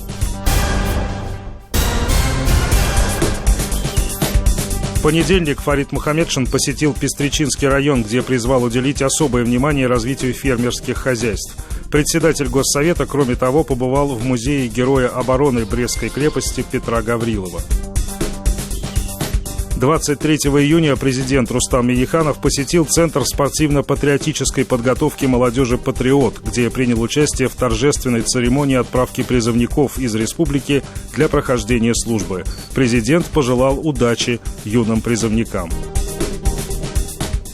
В понедельник Фарид Мухаммедшин посетил Пестричинский район, где призвал уделить особое внимание развитию фермерских хозяйств. Председатель Госсовета, кроме того, побывал в музее Героя обороны Брестской крепости Петра Гаврилова. 23 июня президент Рустам Минниханов посетил Центр спортивно-патриотической подготовки молодежи «Патриот», где принял участие в торжественной церемонии отправки призывников из республики для прохождения службы. Президент пожелал удачи юным призывникам.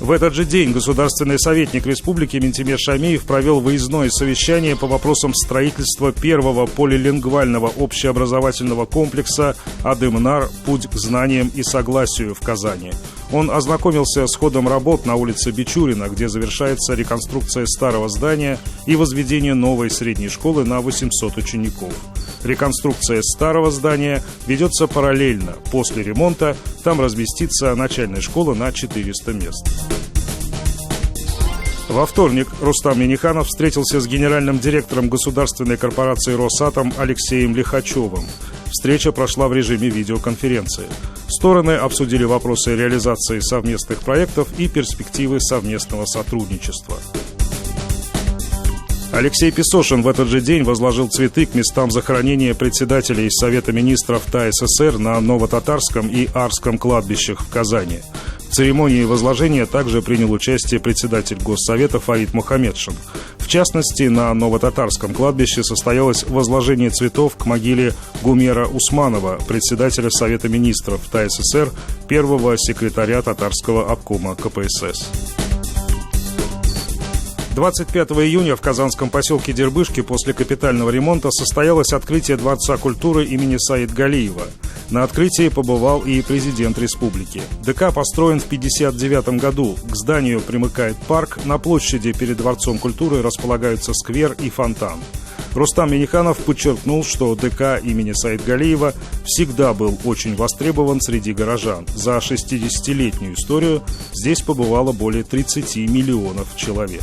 В этот же день государственный советник республики Ментимер Шамиев провел выездное совещание по вопросам строительства первого полилингвального общеобразовательного комплекса «Адымнар. Путь к знаниям и согласию» в Казани. Он ознакомился с ходом работ на улице Бичурина, где завершается реконструкция старого здания и возведение новой средней школы на 800 учеников. Реконструкция старого здания ведется параллельно. После ремонта там разместится начальная школа на 400 мест. Во вторник Рустам Минниханов встретился с генеральным директором государственной корпорации «Росатом» Алексеем Лихачевым. Встреча прошла в режиме видеоконференции. Стороны обсудили вопросы реализации совместных проектов и перспективы совместного сотрудничества. Алексей Песошин в этот же день возложил цветы к местам захоронения председателей Совета министров ТАССР на Новотатарском и Арском кладбищах в Казани. В церемонии возложения также принял участие председатель Госсовета Фарид Мухаммедшин. В частности, на Новотатарском кладбище состоялось возложение цветов к могиле Гумера Усманова, председателя Совета министров ТАССР, первого секретаря Татарского обкома КПСС. 25 июня в казанском поселке Дербышки после капитального ремонта состоялось открытие Дворца культуры имени Саидгалиева. На открытии побывал и президент республики. ДК построен в 1959 году. К зданию примыкает парк. На площади перед Дворцом культуры располагаются сквер и фонтан. Рустам Минниханов подчеркнул, что ДК имени Саидгалиева всегда был очень востребован среди горожан. За 60-летнюю историю здесь побывало более 30 миллионов человек.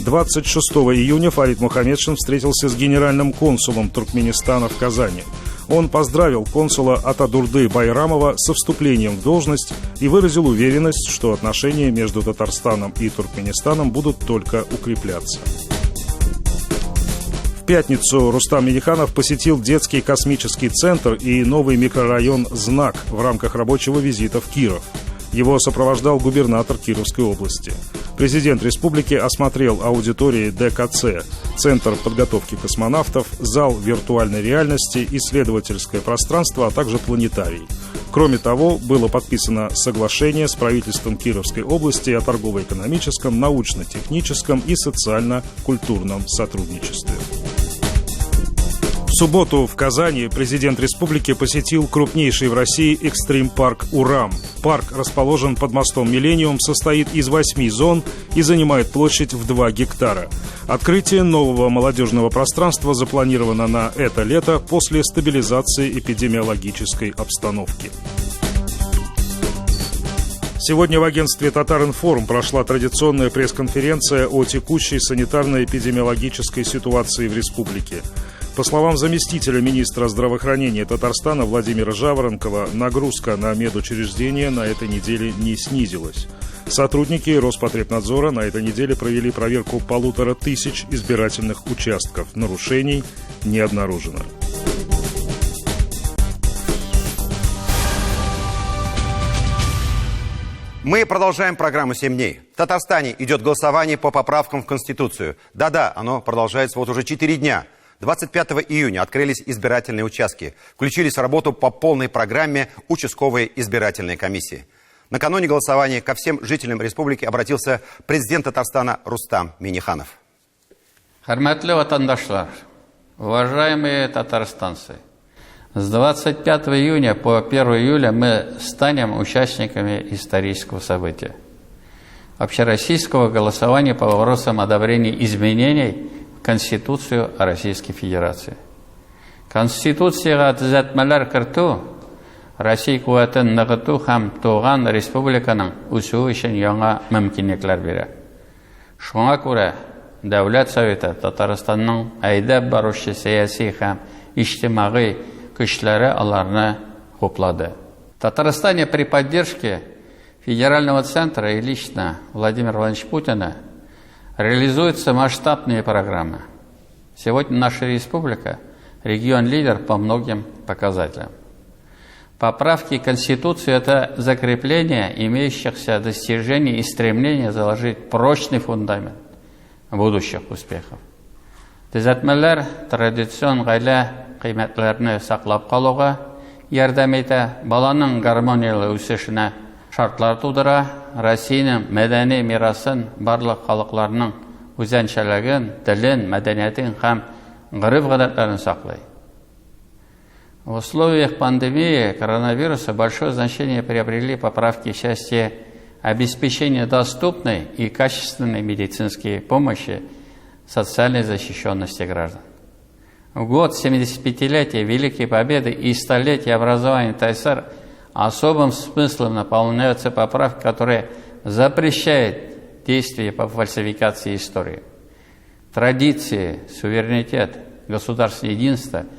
26 июня Фарид Мухаммедшин встретился с генеральным консулом Туркменистана в Казани. Он поздравил консула Атадурды Байрамова со вступлением в должность и выразил уверенность, что отношения между Татарстаном и Туркменистаном будут только укрепляться. В пятницу Рустам Минниханов посетил детский космический центр и новый микрорайон «Знак» в рамках рабочего визита в Киров. Его сопровождал губернатор Кировской области. Президент республики осмотрел аудитории ДКЦ, Центр подготовки космонавтов, зал виртуальной реальности, исследовательское пространство, а также планетарий. Кроме того, было подписано соглашение с правительством Кировской области о торгово-экономическом, научно-техническом и социально-культурном сотрудничестве. В субботу в Казани президент республики посетил крупнейший в России экстрим-парк «Урам». Парк расположен под мостом «Миллениум», состоит из 8 зон и занимает площадь в 2 гектара. Открытие нового молодежного пространства запланировано на это лето после стабилизации эпидемиологической обстановки. Сегодня в агентстве «Татаринформ» прошла традиционная пресс-конференция о текущей санитарно-эпидемиологической ситуации в республике. По словам заместителя министра здравоохранения Татарстана Владимира Жаворонкова, нагрузка на медучреждения на этой неделе не снизилась. Сотрудники Роспотребнадзора на этой неделе провели проверку 1500 избирательных участков. Нарушений не обнаружено. Мы продолжаем программу «7 дней». В Татарстане идет голосование по поправкам в Конституцию. Да-да, оно продолжается вот уже 4 дня. 25 июня открылись избирательные участки. Включились в работу по полной программе участковые избирательные комиссии. Накануне голосования ко всем жителям республики обратился президент Татарстана Рустам Минниханов. Хорматлы ватандашлар, уважаемые татарстанцы, С 25 июня по 1 июля мы станем участниками исторического события. Общероссийского голосования по вопросам одобрения изменений в Конституцию Российской Федерации. Конституцияға түзәтмәләр кертү Россия куәтен ныгыту һәм туган республиканың үсүе өчен яңа мөмкинлекләр бирә. Шуңа күрә Дәүләт Советы Татарстанның әйдәп баручы сәяси һәм иҗтимагый көчләре аларны хуплады. В Татарстане при поддержке Федерального центра и лично Владимира Владимировича Путина реализуются масштабные программы. Сегодня наша республика – регион-лидер по многим показателям. Поправки к Конституции – это закрепление имеющихся достижений и стремление заложить прочный фундамент будущих успехов. Төзәтмәләр традицион гаилә кыйммәтләрне саклап калуга ярдәм итә, баланың гармониялы үсешенә шартлар тудыра, Россиянең мәдәни мирасын, барлык халыкларның үзенчәлеген, телен, мәдәниятен һәм гореф-гадәтләрен саклый. В условиях пандемии коронавируса большое значение приобрели поправки в части обеспечения доступной и качественной медицинской помощи, социальной защищенности граждан. В год 75-летия Великой Победы и столетия образования ТССР особым смыслом наполняются поправки, которые запрещают действия по фальсификации истории. Традиции, суверенитет, государственное единство –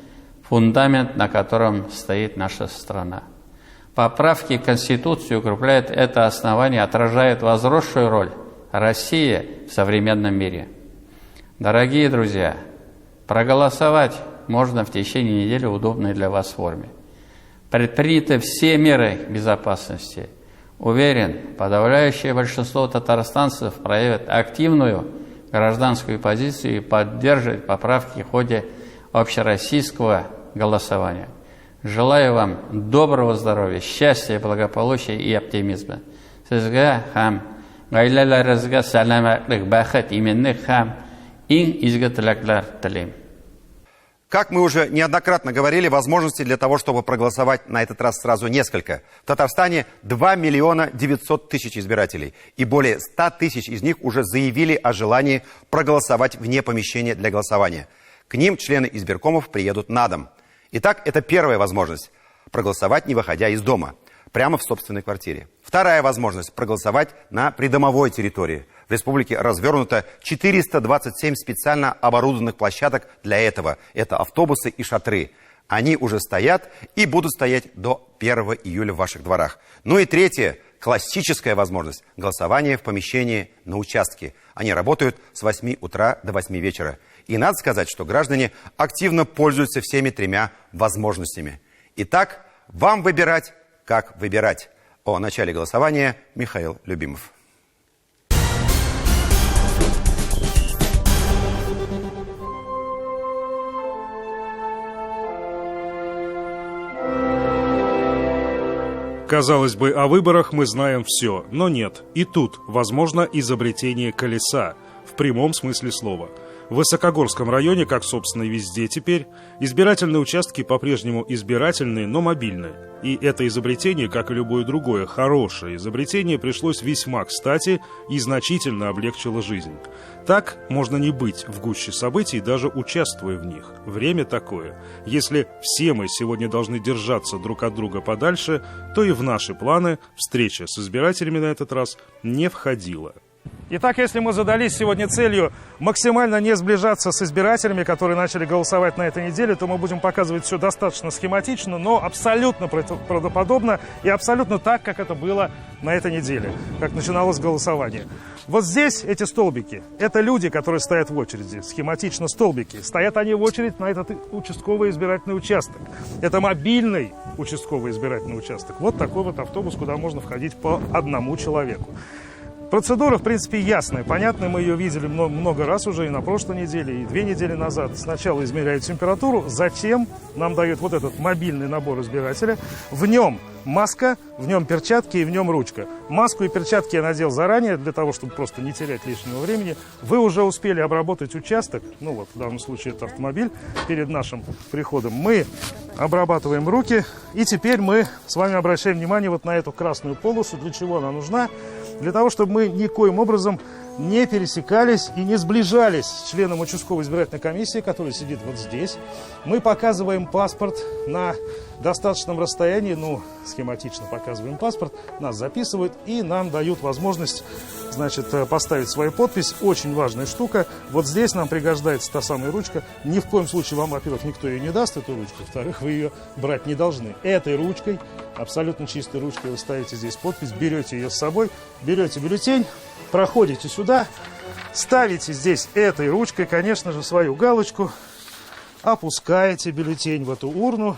фундамент, на котором стоит наша страна. Поправки в Конституцию укрепляют это основание, отражают возросшую роль России в современном мире. Дорогие друзья, проголосовать можно в течение недели в удобной для вас форме. Предприняты все меры безопасности. Уверен, подавляющее большинство татарстанцев проявят активную гражданскую позицию и поддержат поправки в ходе общероссийского голосования. Желаю вам доброго здоровья, счастья, благополучия и оптимизма. Сезгә һәм гаиләләрегезгә сәламәтлек, бәхет, именлек һәм иң изге теләкләр телим. Как мы уже неоднократно говорили, возможностей для того, чтобы проголосовать на этот раз сразу несколько. В Татарстане 2 миллиона 900 тысяч избирателей. И более 100 тысяч из них уже заявили о желании проголосовать вне помещения для голосования. К ним члены избиркомов приедут на дом. Итак, это первая возможность – проголосовать, не выходя из дома, прямо в собственной квартире. Вторая возможность – проголосовать на придомовой территории. В республике развернуто 427 специально оборудованных площадок для этого. Это автобусы и шатры. Они уже стоят и будут стоять до 1 июля в ваших дворах. Ну и третья, классическая возможность – голосование в помещении на участке. Они работают с 8 утра до 8 вечера. И надо сказать, что граждане активно пользуются всеми тремя возможностями. Итак, вам выбирать, как выбирать. О начале голосования Михаил Любимов. Казалось бы, о выборах мы знаем все, но нет. И тут возможно изобретение колеса, в прямом смысле слова. В Высокогорском районе, как, собственно, и везде теперь, избирательные участки по-прежнему избирательные, но мобильные. И это изобретение, как и любое другое хорошее изобретение, пришлось весьма кстати и значительно облегчило жизнь. Так можно не быть в гуще событий, даже участвуя в них. Время такое. Если все мы сегодня должны держаться друг от друга подальше, то и в наши планы встреча с избирателями на этот раз не входила. Итак, если мы задались сегодня целью максимально не сближаться с избирателями, которые начали голосовать на этой неделе, то мы будем показывать все достаточно схематично, но абсолютно правдоподобно и абсолютно так, как это было на этой неделе, как начиналось голосование. Вот здесь эти столбики, это люди, которые стоят в очереди, схематично столбики. Стоят они в очередь на этот участковый избирательный участок. Это мобильный участковый избирательный участок. Вот такой вот автобус, куда можно входить по одному человеку. Процедура, в принципе, ясная, понятная. Мы ее видели много раз уже и на прошлой неделе, и 2 недели назад. Сначала измеряют температуру, затем нам дают вот этот мобильный набор избирателя. В нем маска, в нем перчатки и в нем ручка. Маску и перчатки я надел заранее, для того, чтобы просто не терять лишнего времени. Вы уже успели обработать участок, ну вот в данном случае это автомобиль, перед нашим приходом. Мы обрабатываем руки, и теперь мы с вами обращаем внимание вот на эту красную полосу. Для чего она нужна? Для того, чтобы мы никоим образом не пересекались и не сближались с членом участковой избирательной комиссии, который сидит вот здесь. Мы показываем паспорт на достаточном расстоянии, ну, схематично показываем паспорт, нас записывают и нам дают возможность, значит, поставить свою подпись. Очень важная штука. Вот здесь нам пригождается та самая ручка. Ни в коем случае вам, во-первых, никто ее не даст, эту ручку. Во-вторых, вы ее брать не должны. Этой ручкой, абсолютно чистой ручкой, вы ставите здесь подпись, берете ее с собой, берете бюллетень, проходите сюда, ставите здесь этой ручкой, конечно же, свою галочку, опускаете бюллетень в эту урну.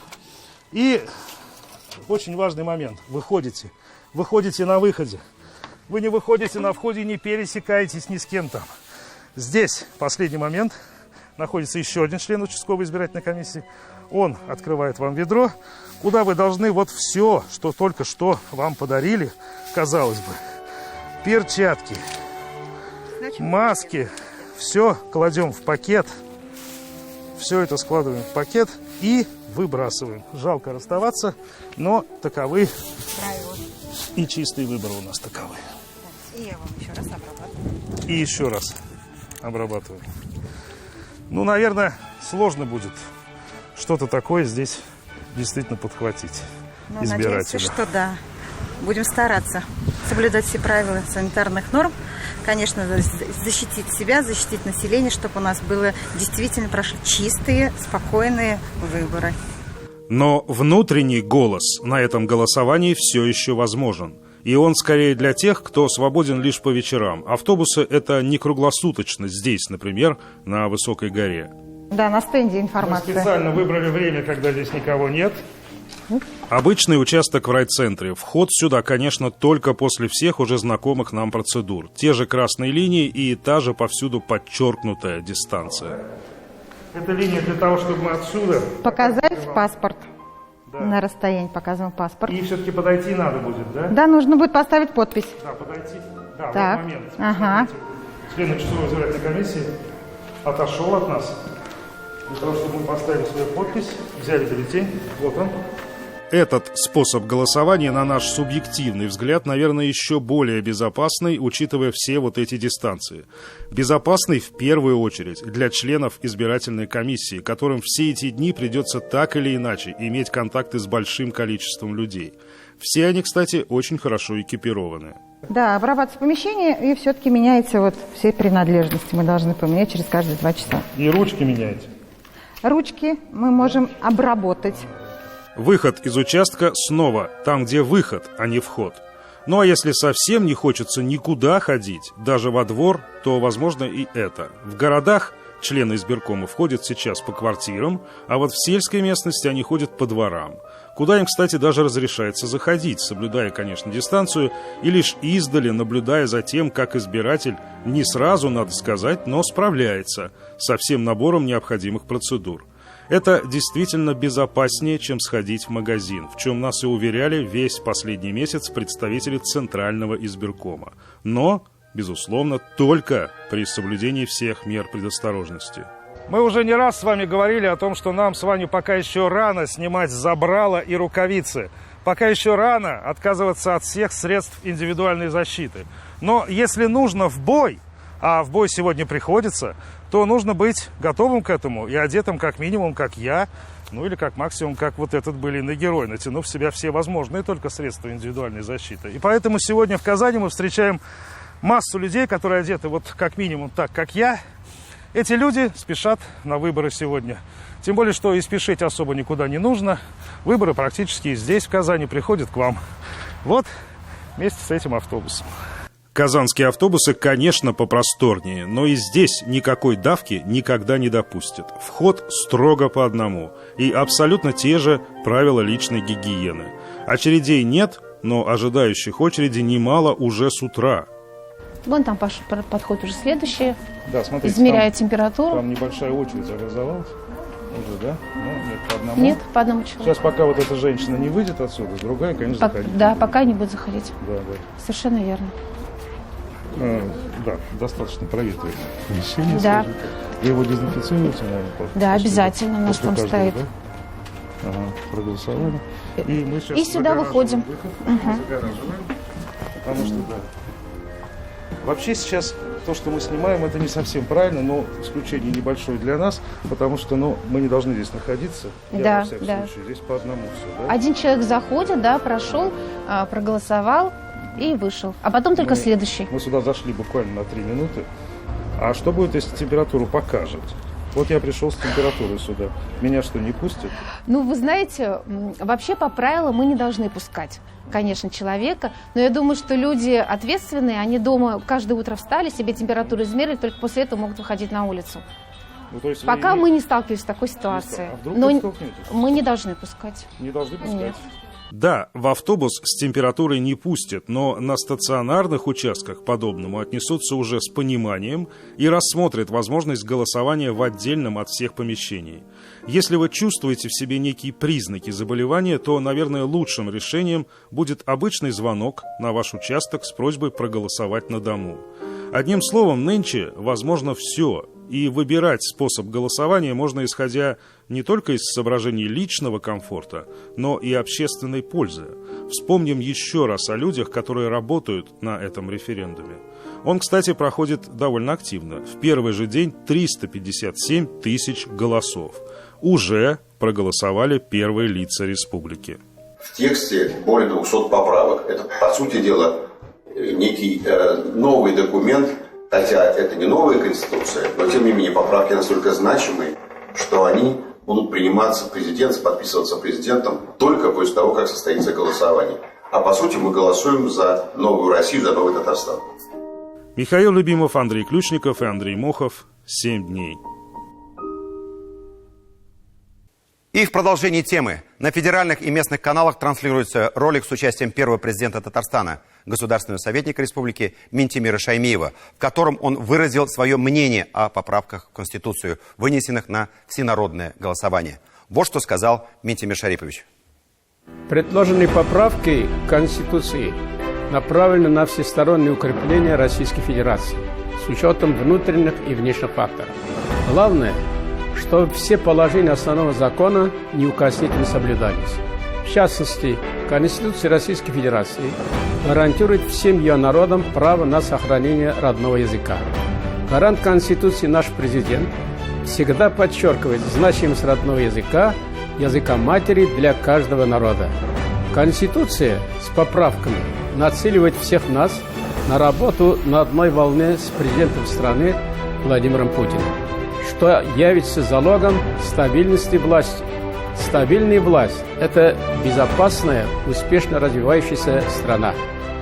И очень важный момент. Выходите на выходе. Вы не выходите на входе, не пересекаетесь ни с кем там. Здесь, последний момент, находится еще один член участковой избирательной комиссии. Он открывает вам ведро, куда вы должны вот все, что только что вам подарили, казалось бы. Перчатки, маски, все кладем в пакет. Все это складываем в пакет и выбрасываем. Жалко расставаться, но таковы и чистый выбор у нас таковы. И я вам еще раз обрабатываю. И еще раз обрабатываем. Ну, наверное, сложно будет что-то такое здесь действительно подхватить избирателю. Надеюсь, что да. Будем стараться соблюдать все правила санитарных норм. Конечно, защитить себя, защитить население, чтобы у нас было действительно прошли чистые, спокойные выборы. Но внутренний голос на этом голосовании все еще возможен. И он скорее для тех, кто свободен лишь по вечерам. Автобусы — это не круглосуточно здесь, например, на Высокой горе. Да, на стенде информация. Мы специально выбрали время, когда здесь никого нет. Обычный участок в райцентре. Вход сюда, конечно, только после всех уже знакомых нам процедур. Те же красные линии и та же повсюду подчеркнутая дистанция. Это линия для того, чтобы мы отсюда... Показать паспорт. Да. На расстоянии показываем паспорт. И все-таки подойти надо будет, да? Да, нужно будет поставить подпись. Да, подойти. Да, так. в этот момент. Ага. Член участковой избирательной комиссии отошел от нас. Для того, чтобы мы поставили свою подпись, взяли бюллетень. Вот он. Этот способ голосования, на наш субъективный взгляд, наверное, еще более безопасный, учитывая все вот эти дистанции. Безопасный в первую очередь для членов избирательной комиссии, которым все эти дни придется так или иначе иметь контакты с большим количеством людей. Все они, кстати, очень хорошо экипированы. Да, обрабатывается помещение, и все-таки меняется вот все принадлежности. Мы должны поменять через каждые 2 часа. И ручки меняете? Ручки мы можем обработать. Выход из участка снова там, где выход, а не вход. Ну а если совсем не хочется никуда ходить, даже во двор, то возможно и это. В городах члены избиркома входят сейчас по квартирам, а вот в сельской местности они ходят по дворам, куда им, кстати, даже разрешается заходить, соблюдая, конечно, дистанцию, и лишь издали наблюдая за тем, как избиратель не сразу, надо сказать, но справляется со всем набором необходимых процедур. Это действительно безопаснее, чем сходить в магазин, в чем нас и уверяли весь последний месяц представители Центрального избиркома. Но, безусловно, только при соблюдении всех мер предосторожности. Мы уже не раз с вами говорили о том, что нам с вами пока еще рано снимать забрала и рукавицы. Пока еще рано отказываться от всех средств индивидуальной защиты. Но если нужно в бой, а в бой сегодня приходится, то нужно быть готовым к этому и одетым как минимум, как я, ну или как максимум, как вот этот былинный герой, натянув в себя все возможные только средства индивидуальной защиты. И поэтому сегодня в Казани мы встречаем массу людей, которые одеты вот как минимум так, как я. Эти люди спешат на выборы сегодня. Тем более, что и спешить особо никуда не нужно. Выборы практически здесь, в Казани, приходят к вам. Вот вместе с этим автобусом. Казанские автобусы, конечно, попросторнее, но и здесь никакой давки никогда не допустят. Вход строго по одному. И абсолютно те же правила личной гигиены. Очередей нет, но ожидающих очереди немало уже с утра. Вон там подходит уже следующий. Да, смотрите, измеряет температуру. Там небольшая очередь образовалась уже, да? Ну, нет, по одному. Нет, по одному человеку. Сейчас пока вот эта женщина не выйдет отсюда, другая, конечно, заходить. Да, пока не будет заходить. Да, да. Совершенно верно. Да, достаточно проветривать помещение. Да. Вы его дезинфицируете, наверное? Да, обязательно. У нас там каждого, стоит. Да? Ага, проголосовали. И мы сейчас и сюда выходим. Загораживаем, потому что, да. Вообще сейчас то, что мы снимаем, это не совсем правильно, но исключение небольшое для нас, потому что, мы не должны здесь находиться. Да, во всяком случае, здесь по одному все, да? Один человек заходит, да, прошел, проголосовал и вышел. А потом только следующий. Мы сюда зашли буквально на 3 минуты. А что будет, если температуру покажет? Вот я пришел с температурой сюда. Меня что, не пустят? Ну, вы знаете, вообще по правилам мы не должны пускать, конечно, человека. Но я думаю, что люди ответственные, они дома каждое утро встали, себе температуру измерили, только после этого могут выходить на улицу. Ну, то есть пока мы не сталкивались с такой ситуацией. А вдруг но вы столкнетесь? Мы не должны пускать. Не должны пускать? Нет. Да, в автобус с температурой не пустят, но на стационарных участках к подобному отнесутся уже с пониманием и рассмотрят возможность голосования в отдельном от всех помещений. Если вы чувствуете в себе некие признаки заболевания, то, наверное, лучшим решением будет обычный звонок на ваш участок с просьбой проголосовать на дому. Одним словом, нынче возможно все, и выбирать способ голосования можно, исходя не только из соображений личного комфорта, но и общественной пользы. Вспомним еще раз о людях, которые работают на этом референдуме. Он, кстати, проходит довольно активно. В первый же день 357 тысяч голосов. Уже проголосовали первые лица республики. В тексте более 200 поправок. Это, по сути дела, некий новый документ, хотя это не новая конституция, но тем не менее поправки настолько значимые, что они будут приниматься подписываться президентом только после того, как состоится голосование. А по сути мы голосуем за новую Россию, за новый Татарстан. Михаил Любимов, Андрей Ключников и Андрей Мохов. 7 дней. И в продолжении темы. На федеральных и местных каналах транслируется ролик с участием первого президента Татарстана, государственного советника республики Минтимира Шаймиева, в котором он выразил свое мнение о поправках в Конституцию, вынесенных на всенародное голосование. Вот что сказал Минтимир Шарипович. Предложенные поправки к Конституции направлены на всестороннее укрепление Российской Федерации с учетом внутренних и внешних факторов. Главное, что все положения основного закона неукоснительно соблюдались. В частности, Конституция Российской Федерации гарантирует всем ее народам право на сохранение родного языка. Гарант Конституции наш президент всегда подчеркивает значимость родного языка, языка матери для каждого народа. Конституция с поправками нацеливает всех нас на работу на одной волне с президентом страны Владимиром Путиным, что явится залогом стабильности власти. Стабильная власть – это безопасная, успешно развивающаяся страна.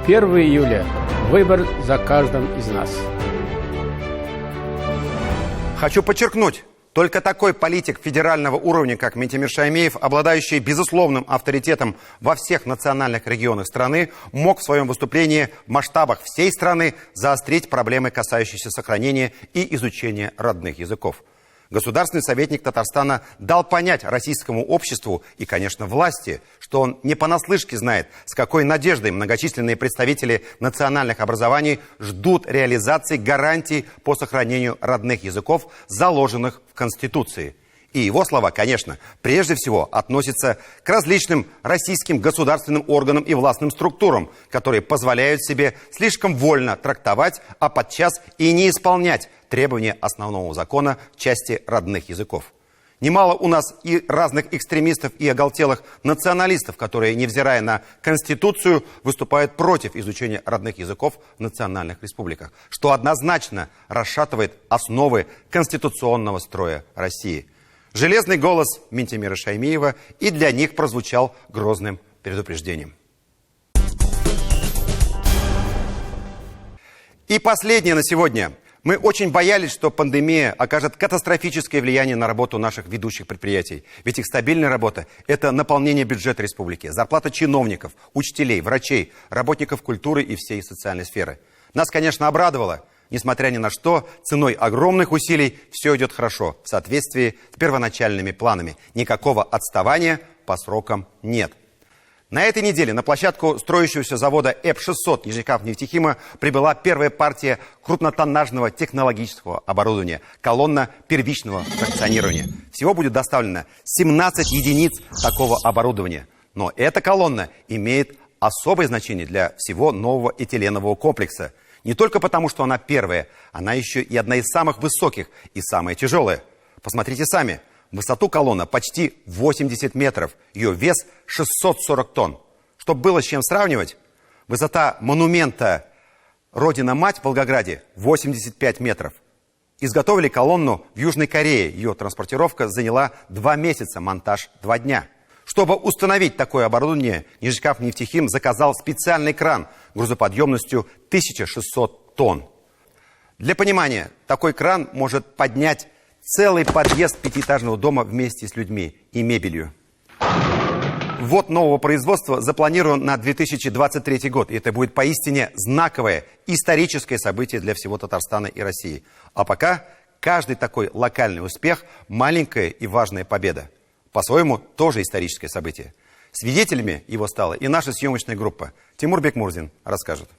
1 июля – выбор за каждым из нас. Хочу подчеркнуть, только такой политик федерального уровня, как Минтимир Шаймиев, обладающий безусловным авторитетом во всех национальных регионах страны, мог в своем выступлении в масштабах всей страны заострить проблемы, касающиеся сохранения и изучения родных языков. Государственный советник Татарстана дал понять российскому обществу и, конечно, власти, что он не понаслышке знает, с какой надеждой многочисленные представители национальных образований ждут реализации гарантий по сохранению родных языков, заложенных в Конституции. И его слова, конечно, прежде всего относятся к различным российским государственным органам и властным структурам, которые позволяют себе слишком вольно трактовать, а подчас и не исполнять требования основного закона в части родных языков. Немало у нас и разных экстремистов и оголтелых националистов, которые, невзирая на Конституцию, выступают против изучения родных языков в национальных республиках, что однозначно расшатывает основы конституционного строя России. Железный голос Минтимира Шаймиева и для них прозвучал грозным предупреждением. И последнее на сегодня. Мы очень боялись, что пандемия окажет катастрофическое влияние на работу наших ведущих предприятий. Ведь их стабильная работа – это наполнение бюджета республики, зарплата чиновников, учителей, врачей, работников культуры и всей социальной сферы. Нас, конечно, обрадовало. Несмотря ни на что, ценой огромных усилий все идет хорошо, в соответствии с первоначальными планами. Никакого отставания по срокам нет. На этой неделе на площадку строящегося завода ЭП-600 Нижнекамск-Нефтехима прибыла первая партия крупнотоннажного технологического оборудования, колонна первичного фракционирования. Всего будет доставлено 17 единиц такого оборудования. Но эта колонна имеет особое значение для всего нового этиленового комплекса. Не только потому, что она первая, она еще и одна из самых высоких и самая тяжелая. Посмотрите сами. Высоту колонна почти 80 метров, ее вес 640 тонн. Чтобы было с чем сравнивать, высота монумента «Родина-мать» в Волгограде 85 метров. Изготовили колонну в Южной Корее. Ее транспортировка заняла 2 месяца, монтаж 2 дня. Чтобы установить такое оборудование, Нижнекамск-Нефтехим заказал специальный кран грузоподъемностью 1600 тонн. Для понимания, такой кран может поднять целый подъезд пятиэтажного дома вместе с людьми и мебелью. Ввод нового производства запланирован на 2023 год. И это будет поистине знаковое историческое событие для всего Татарстана и России. А пока каждый такой локальный успех – маленькая и важная победа. По-своему, тоже историческое событие. Свидетелями его стала и наша съемочная группа. Тимур Бекмурзин расскажет.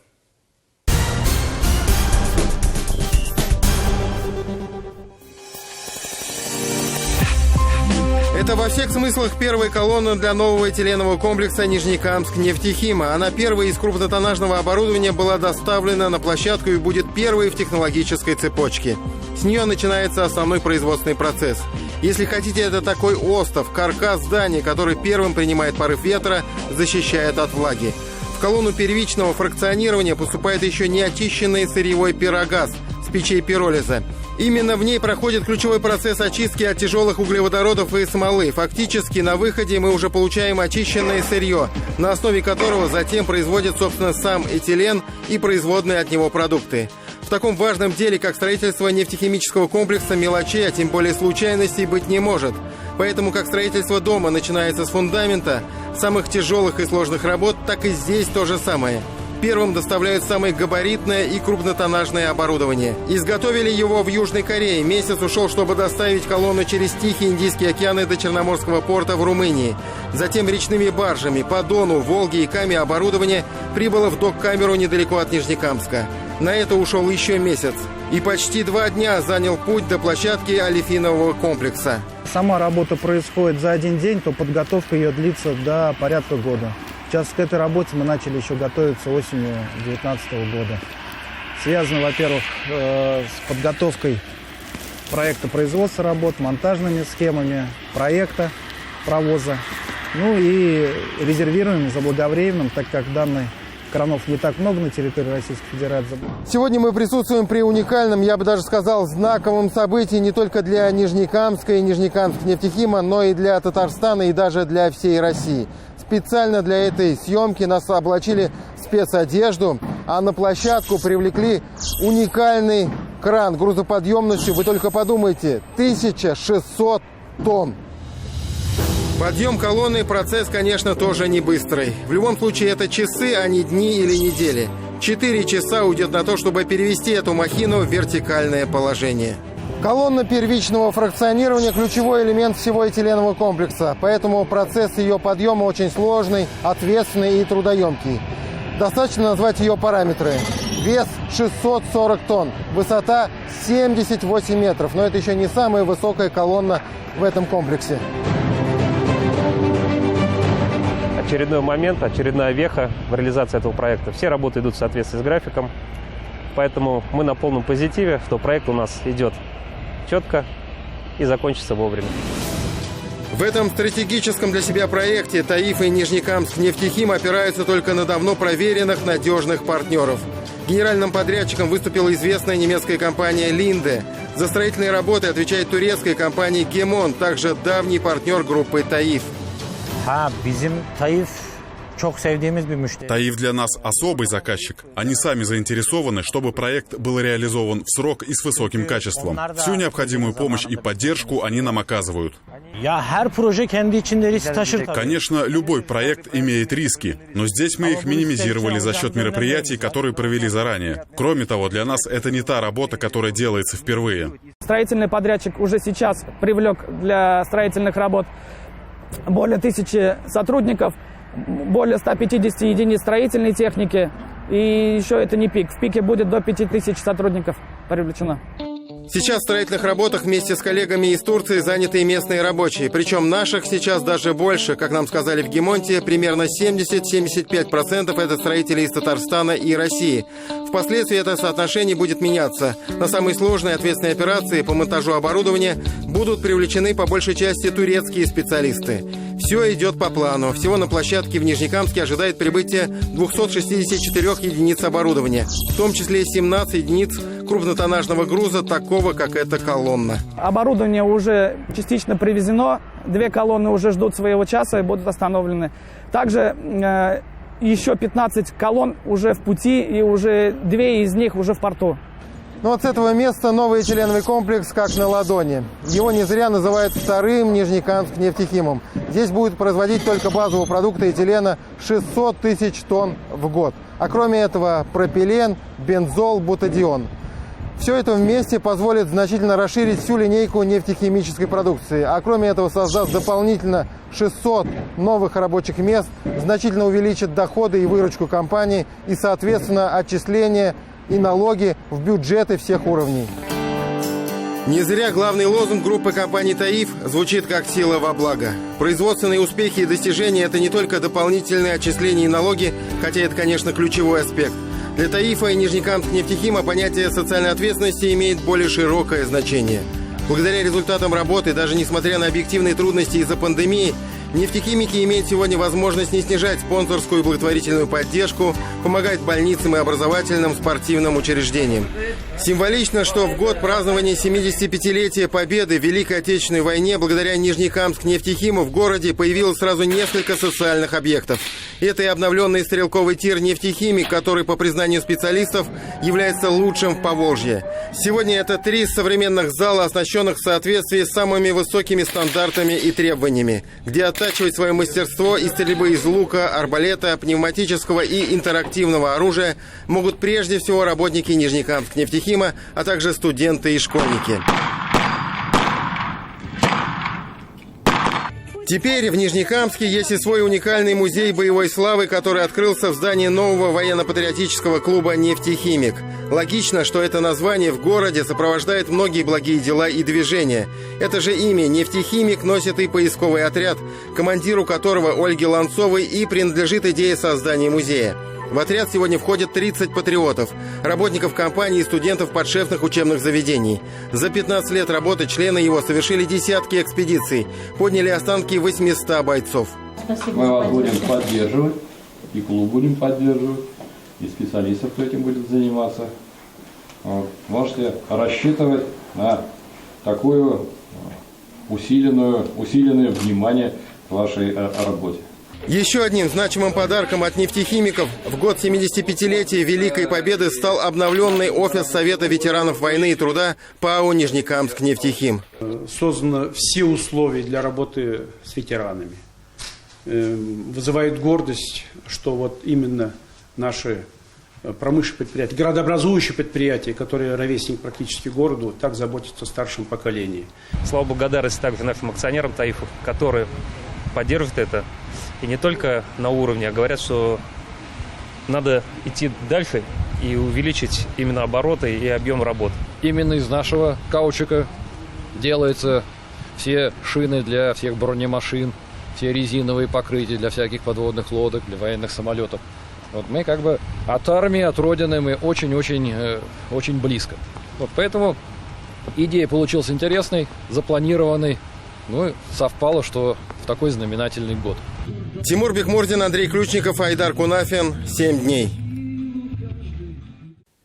Это во всех смыслах первая колонна для нового этиленового комплекса Нижнекамск-Нефтехима. Она первая из крупнотоннажного оборудования была доставлена на площадку и будет первой в технологической цепочке. С нее начинается основной производственный процесс. Если хотите, это такой остов, каркас здания, который первым принимает порыв ветра, защищает от влаги. В колонну первичного фракционирования поступает еще не очищенный сырьевой пирогаз с печей пиролиза. Именно в ней проходит ключевой процесс очистки от тяжелых углеводородов и смолы. Фактически на выходе мы уже получаем очищенное сырье, на основе которого затем производят, собственно, сам этилен и производные от него продукты. В таком важном деле, как строительство нефтехимического комплекса, мелочей, а тем более случайностей быть не может. Поэтому как строительство дома начинается с фундамента, самых тяжелых и сложных работ, так и здесь то же самое. Первым доставляют самое габаритное и крупнотоннажное оборудование. Изготовили его в Южной Корее. Месяц ушел, чтобы доставить колонну через Тихий Индийский океан до Черноморского порта в Румынии. Затем речными баржами по Дону, Волге и Каме оборудование прибыло в док-камеру недалеко от Нижнекамска. На это ушел еще месяц. И почти 2 дня занял путь до площадки олефинового комплекса. Сама работа происходит за один день, то подготовка ее длится до порядка года. Сейчас к этой работе мы начали еще готовиться осенью 2019 года. Связано, во-первых, с подготовкой проекта производства работ, монтажными схемами проекта провоза. Ну и резервированием заблаговременным, так как данных кранов не так много на территории Российской Федерации. Сегодня мы присутствуем при уникальном, я бы даже сказал, знаковом событии не только для Нижнекамска и Нижнекамск-Нефтехима, но и для Татарстана и даже для всей России. Специально для этой съемки нас облачили в спецодежду, а на площадку привлекли уникальный кран грузоподъемностью, вы только подумайте, 1600 тонн. Подъем колонны – процесс, конечно, тоже не быстрый. В любом случае, это часы, а не дни или недели. 4 часа уйдет на то, чтобы перевести эту махину в вертикальное положение. Колонна первичного фракционирования – ключевой элемент всего этиленового комплекса, поэтому процесс ее подъема очень сложный, ответственный и трудоемкий. Достаточно назвать ее параметры. Вес 640 тонн, высота 78 метров, но это еще не самая высокая колонна в этом комплексе. Очередной момент, очередная веха в реализации этого проекта. Все работы идут в соответствии с графиком, поэтому мы на полном позитиве, что проект у нас идет четко и закончится вовремя. В этом стратегическом для себя проекте Таиф и Нижнекамск-Нефтехим опираются только на давно проверенных, надежных партнеров. Генеральным подрядчиком выступила известная немецкая компания «Линде». За строительные работы отвечает турецкая компания «Гемон», также давний партнер группы «Таиф». Таиф для нас особый заказчик. Они сами заинтересованы, чтобы проект был реализован в срок и с высоким качеством. Всю необходимую помощь и поддержку они нам оказывают. Конечно, любой проект имеет риски, но здесь мы их минимизировали за счет мероприятий, которые провели заранее. Кроме того, для нас это не та работа, которая делается впервые. Строительный подрядчик уже сейчас привлек для строительных работ более 1000 сотрудников, более 150 единиц строительной техники. И еще это не пик. В пике будет до 5000 сотрудников привлечено. Сейчас в строительных работах вместе с коллегами из Турции заняты и местные рабочие. Причем наших сейчас даже больше. Как нам сказали в Гемонте, примерно 70-75% это строители из Татарстана и России. Впоследствии это соотношение будет меняться. На самые сложные ответственные операции по монтажу оборудования будут привлечены по большей части турецкие специалисты. Все идет по плану. Всего на площадке в Нижнекамске ожидает прибытие 264 единиц оборудования, в том числе 17 единиц крупнотоннажного груза, такого, как эта колонна. Оборудование уже частично привезено, 2 колонны уже ждут своего часа и будут остановлены. Также еще 15 колонн уже в пути, и уже 2 из них уже в порту. Но вот с этого места новый этиленовый комплекс как на ладони. Его не зря называют вторым Нижнекамск нефтехимом. Здесь будет производить только базового продукта этилена 600 тысяч тонн в год. А кроме этого пропилен, бензол, бутадион. Все это вместе позволит значительно расширить всю линейку нефтехимической продукции. А кроме этого создаст дополнительно 600 новых рабочих мест, значительно увеличит доходы и выручку компании и, соответственно, отчисления и налоги в бюджеты всех уровней. Не зря главный лозунг группы компаний «Таиф» звучит как «Сила во благо». Производственные успехи и достижения – это не только дополнительные отчисления и налоги, хотя это, конечно, ключевой аспект. Для Таифа и Нижнекамск нефтехима понятие социальной ответственности имеет более широкое значение. Благодаря результатам работы, даже несмотря на объективные трудности из-за пандемии, нефтехимики имеют сегодня возможность не снижать спонсорскую и благотворительную поддержку, помогать больницам и образовательным, спортивным учреждениям. Символично, что в год празднования 75-летия Победы в Великой Отечественной войне благодаря Нижнекамск нефтехиму в городе появилось сразу несколько социальных объектов. Это и обновленный стрелковый тир «Нефтехимик», который, по признанию специалистов, является лучшим в Поволжье. Сегодня это 3 современных зала, оснащенных в соответствии с самыми высокими стандартами и требованиями, где оттачивать свое мастерство и стрельбы из лука, арбалета, пневматического и интерактивного оружия могут прежде всего работники Нижнекамск нефтехима, а также студенты и школьники. Теперь в Нижнекамске есть и свой уникальный музей боевой славы, который открылся в здании нового военно-патриотического клуба «Нефтехимик». Логично, что это название в городе сопровождает многие благие дела и движения. Это же имя «Нефтехимик» носит и поисковый отряд, командиру которого Ольге Ланцовой и принадлежит идея создания музея. В отряд сегодня входят 30 патриотов, работников компании и студентов подшефных учебных заведений. За 15 лет работы члены его совершили десятки экспедиций, подняли останки 800 бойцов. Мы вас будем поддерживать, и клуб будем поддерживать, и специалистов, кто этим будет заниматься. Вот. Можете рассчитывать на такое усиленное внимание к вашей работе. Еще одним значимым подарком от нефтехимиков в год 75-летия Великой Победы стал обновленный офис Совета ветеранов войны и труда ПАО «Нижнекамск нефтехим». Созданы все условия для работы с ветеранами. Вызывает гордость, что вот именно наши промышленные предприятия, городообразующие предприятия, которые ровесник практически городу, так заботятся о старшем поколении. Слава благодарности также нашим акционерам Таифу, которые поддерживают это. И не только на уровне, а говорят, что надо идти дальше и увеличить именно обороты и объем работ. Именно из нашего каучука делаются все шины для всех бронемашин, все резиновые покрытия для всяких подводных лодок, для военных самолетов. Вот мы как бы от армии, от родины мы очень близко. Вот поэтому идея получилась интересной, запланированной. Ну и совпало, что в такой знаменательный год. Тимур Бекмурзин, Андрей Ключников, Айдар Кунафин. 7 дней.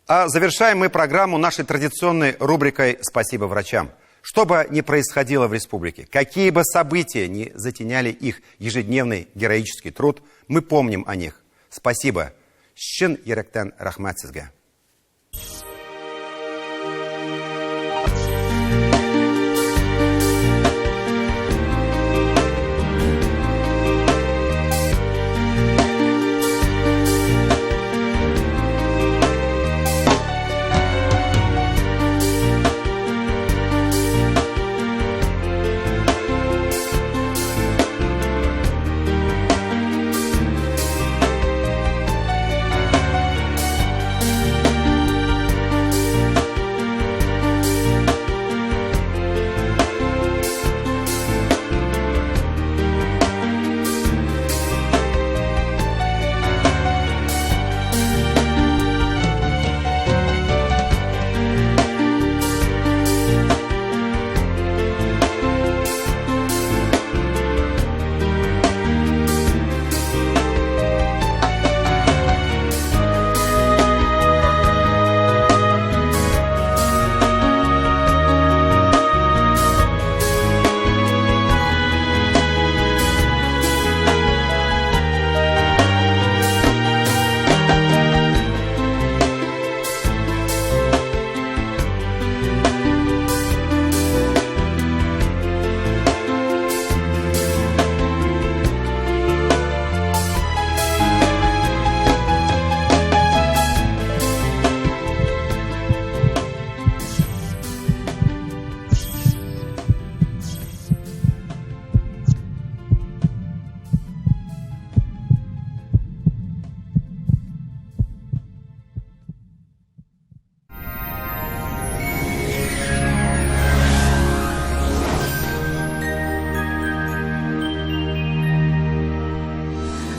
А завершаем мы программу нашей традиционной рубрикой «Спасибо врачам». Что бы ни происходило в республике, какие бы события ни затеняли их ежедневный героический труд, мы помним о них. Спасибо. Шын йөрәктән рәхмәт сезгә.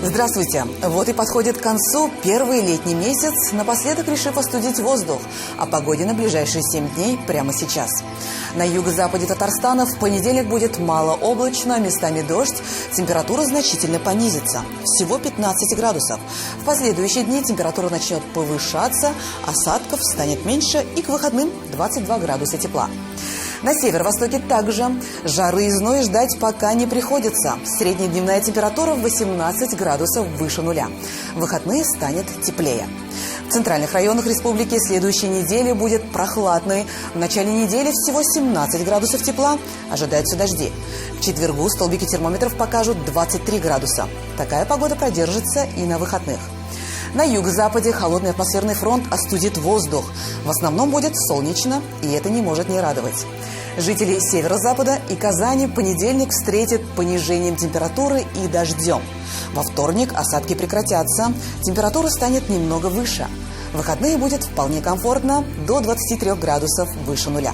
Здравствуйте! Вот и подходит к концу первый летний месяц, напоследок решив остудить воздух. О погоде на ближайшие 7 дней прямо сейчас. На юго-западе Татарстана в понедельник будет малооблачно, местами дождь. Температура значительно понизится. Всего 15 градусов. В последующие дни температура начнет повышаться, осадков станет меньше и к выходным 22 градуса тепла. На северо-востоке также жары и зноя ждать пока не приходится. Среднедневная температура в 18 градусов выше нуля. В выходные станет теплее. В центральных районах республики следующей недели будет прохладной. В начале недели всего 17 градусов тепла. Ожидаются дожди. К четвергу столбики термометров покажут 23 градуса. Такая погода продержится и на выходных. На юго-западе холодный атмосферный фронт остудит воздух. В основном будет солнечно, и это не может не радовать. Жители северо-запада и Казани понедельник встретят понижением температуры и дождем. Во вторник осадки прекратятся, температура станет немного выше. В выходные будет вполне комфортно, до 23 градусов выше нуля.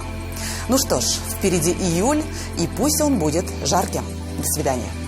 Ну что ж, впереди июль, и пусть он будет жарким. До свидания.